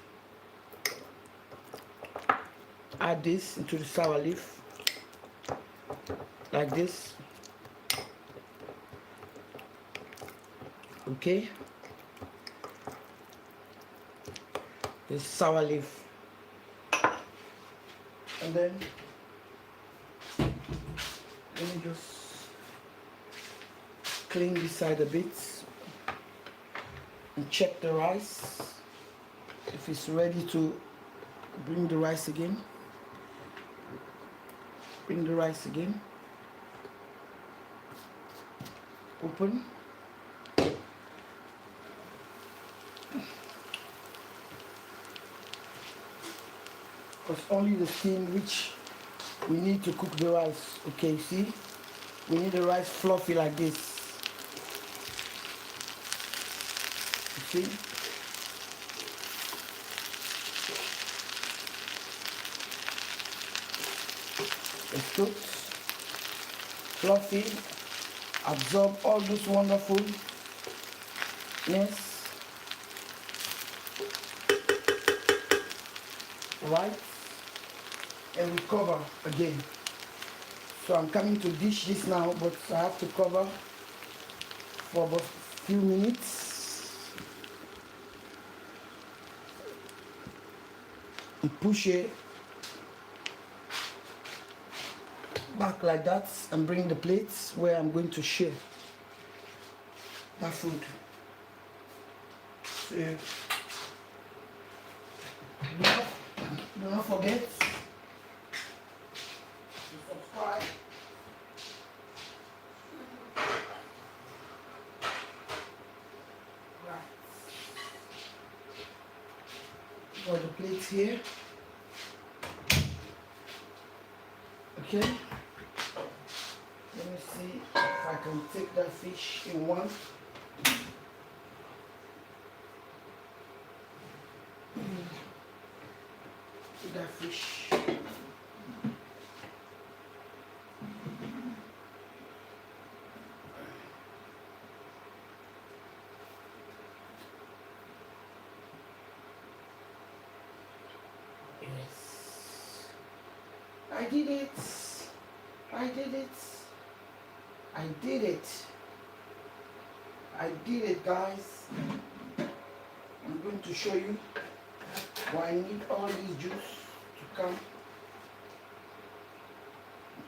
[SPEAKER 1] Add this into the sour leaf. Like this. Okay. This sour leaf. And then let me just clean this side a bit and check the rice if it's ready to bring the rice again. Bring the rice again. Open. Because only the steam which we need to cook the rice. Okay, see? We need the rice fluffy like this. You see? It's cooked, fluffy, absorb all this wonderfulness. Right? And we cover again. So I'm coming to dish this now, but I have to cover for about a few minutes. and push it back like that and bring the plates where I'm going to share that food. So do not forget to subscribe. Right. Got the plates here. Okay. Let me see if I can take that fish in one. Take that fish. Yes. I did it. I did it. I did it. I did it, guys. I'm going to show you why I need all this juice to come on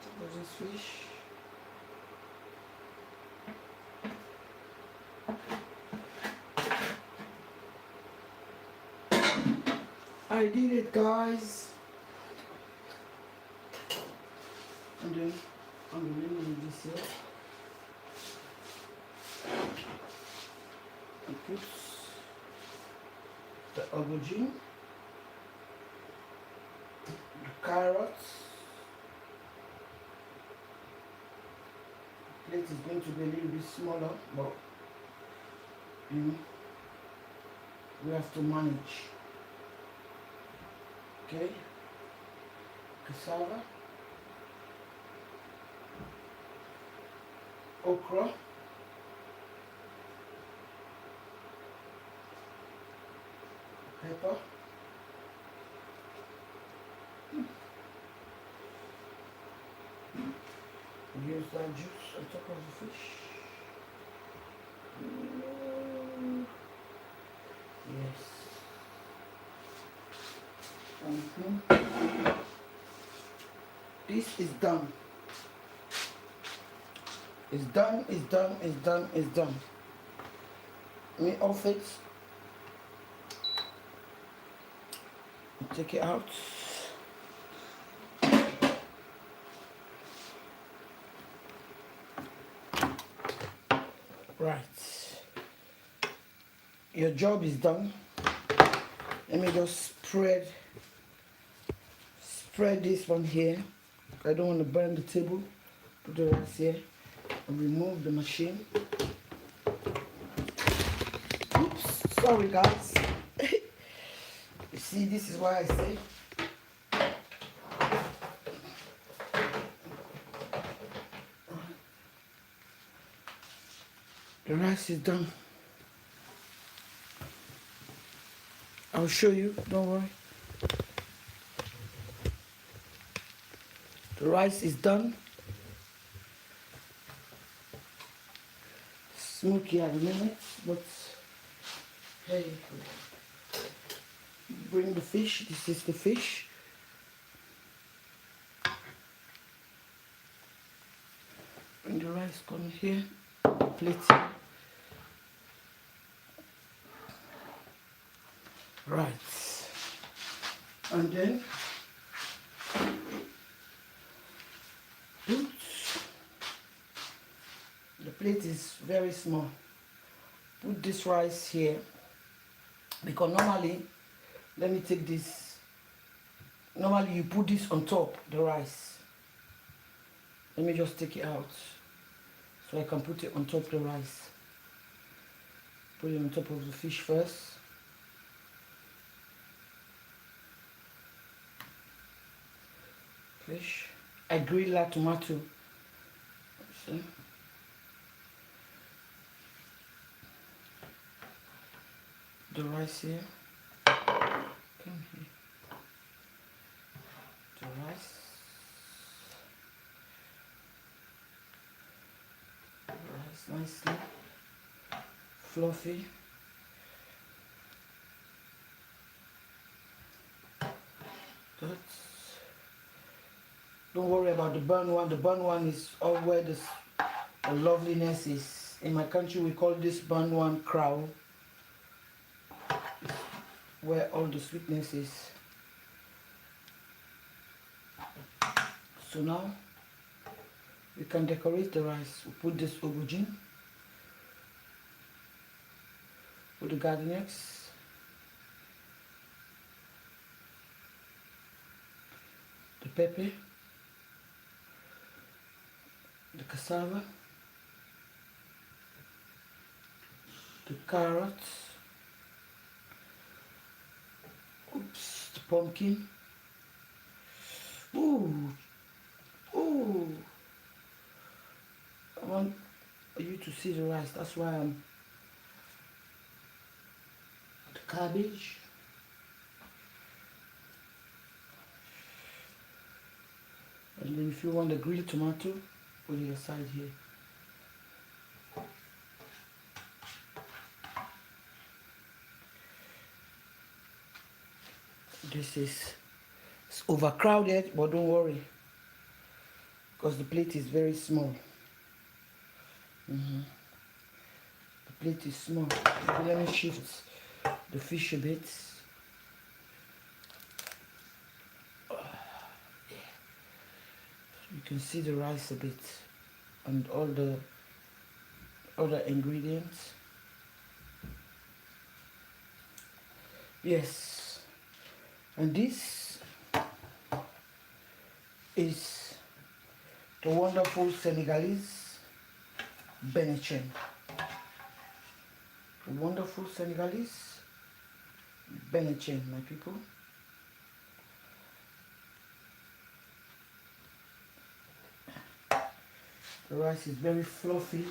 [SPEAKER 1] top of this fish. I did it, guys. And then I'm removing this here. And put the aubergine, the carrots. The plate is going to be a little bit smaller, but you know, we have to manage. Okay, cassava, okra, pepper, use that juice on top of the fish. Yes. This is done. It's done, it's done, it's done, it's done. Let me off it. Take it out. Right. Your job is done. Let me just spread this one here. I don't want to burn the table. Put the rice here and remove the machine. Oops, sorry guys. You see, this is why I say the rice is done. I'll show you, don't worry. The rice is done. Smoky at the minute, but hey, bring the fish. This is the fish. Bring the rice, come here, plate here. Right, and then put, the plate is very small. Put this rice here, because normally, let me take this, normally you put this on top, the rice. Let me just take it out, so I can put it on top of the rice. Put it on top of the fish first. Fish. I grill that tomato. See? The rice here. Come here. The rice. The rice nicely. Fluffy. That's, don't worry about the burn one. The burn one is all where the loveliness is. In my country, we call this burn one crown, where all the sweetness is. So now we can decorate the rice. We put this aubergine, put the garden eggs, the pepper, the cassava, the carrots, oops, the pumpkin. Ooh, ooh. I want you to see the rice. That's why I'm the cabbage. And then if you want the grilled tomato, put it aside here. This is, it's overcrowded, but don't worry, because the plate is very small. The plate is small. Let me shift the fish a bit. You can see the rice a bit and all the other ingredients. Yes, and this is the wonderful Senegalese Benachin. The wonderful Senegalese Benachin, my people. The rice is very fluffy,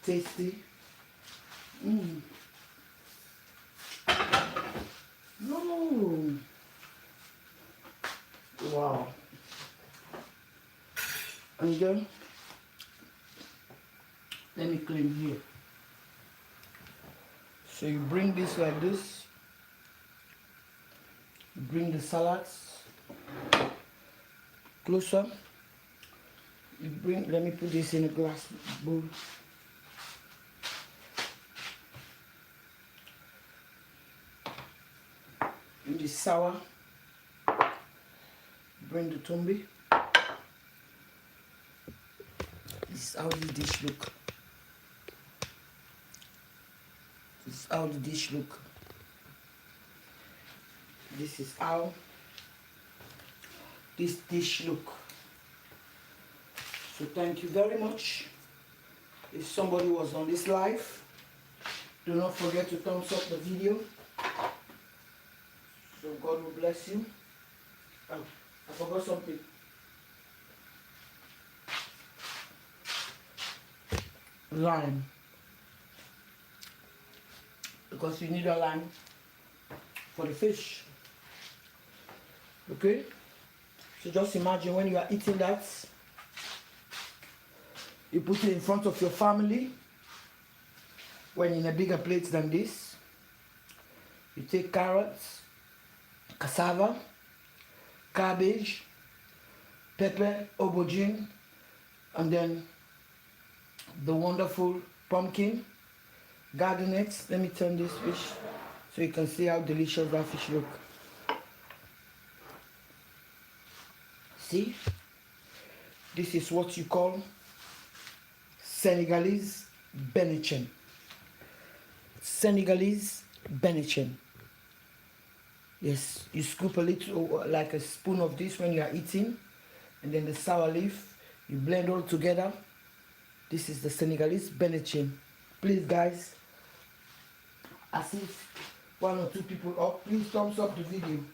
[SPEAKER 1] tasty. No. Wow. And then, let me clean here. So you bring this like this. You bring the salads closer. You bring, let me put this in a glass bowl. In the sour, bring the tombi. This is how the dish look. This is how the dish look. This is how this dish look. So thank you very much. If somebody was on this live, do not forget to thumbs up the video. So God will bless you. Oh, I forgot something. Lime. Because you need a lime for the fish. Okay? So just imagine when you are eating that, you put it in front of your family. When in a bigger plate than this, you take carrots, cassava, cabbage, pepper, aubergine, and then the wonderful pumpkin, garden eggs. Let me turn this fish so you can see how delicious that fish look. See? This is what you call Senegalese Benachin. Senegalese Benachin. Yes, you scoop a little, like a spoon of this when you are eating, and then the sour leaf, you blend all together. This is the Senegalese Benachin. Please guys, as if one or two people up, please thumbs up the video.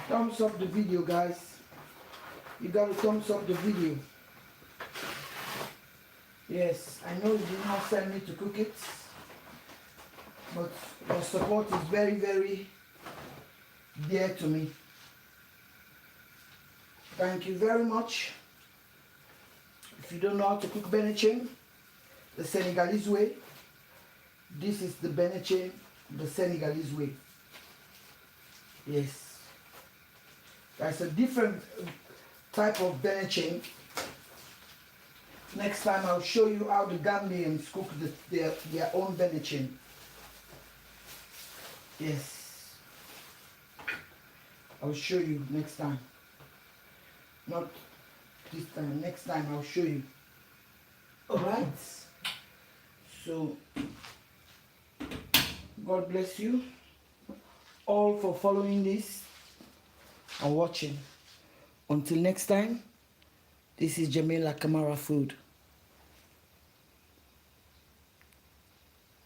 [SPEAKER 1] Thumbs up the video, guys. You gotta thumbs up the video. Yes, I know you did not send me to cook it, but your support is very, very dear to me. Thank you very much. If you don't know how to cook Benachin the Senegalese way, this is the Benachin the Senegalese way. Yes. There's a different type of Benachin. Next time I'll show you how the Gambians cook their own Benachin. Yes. I'll show you next time. Not this time, next time I'll show you. Alright? So, God bless you all for following this and watching. Until next time, this is Jamila Kamara Food.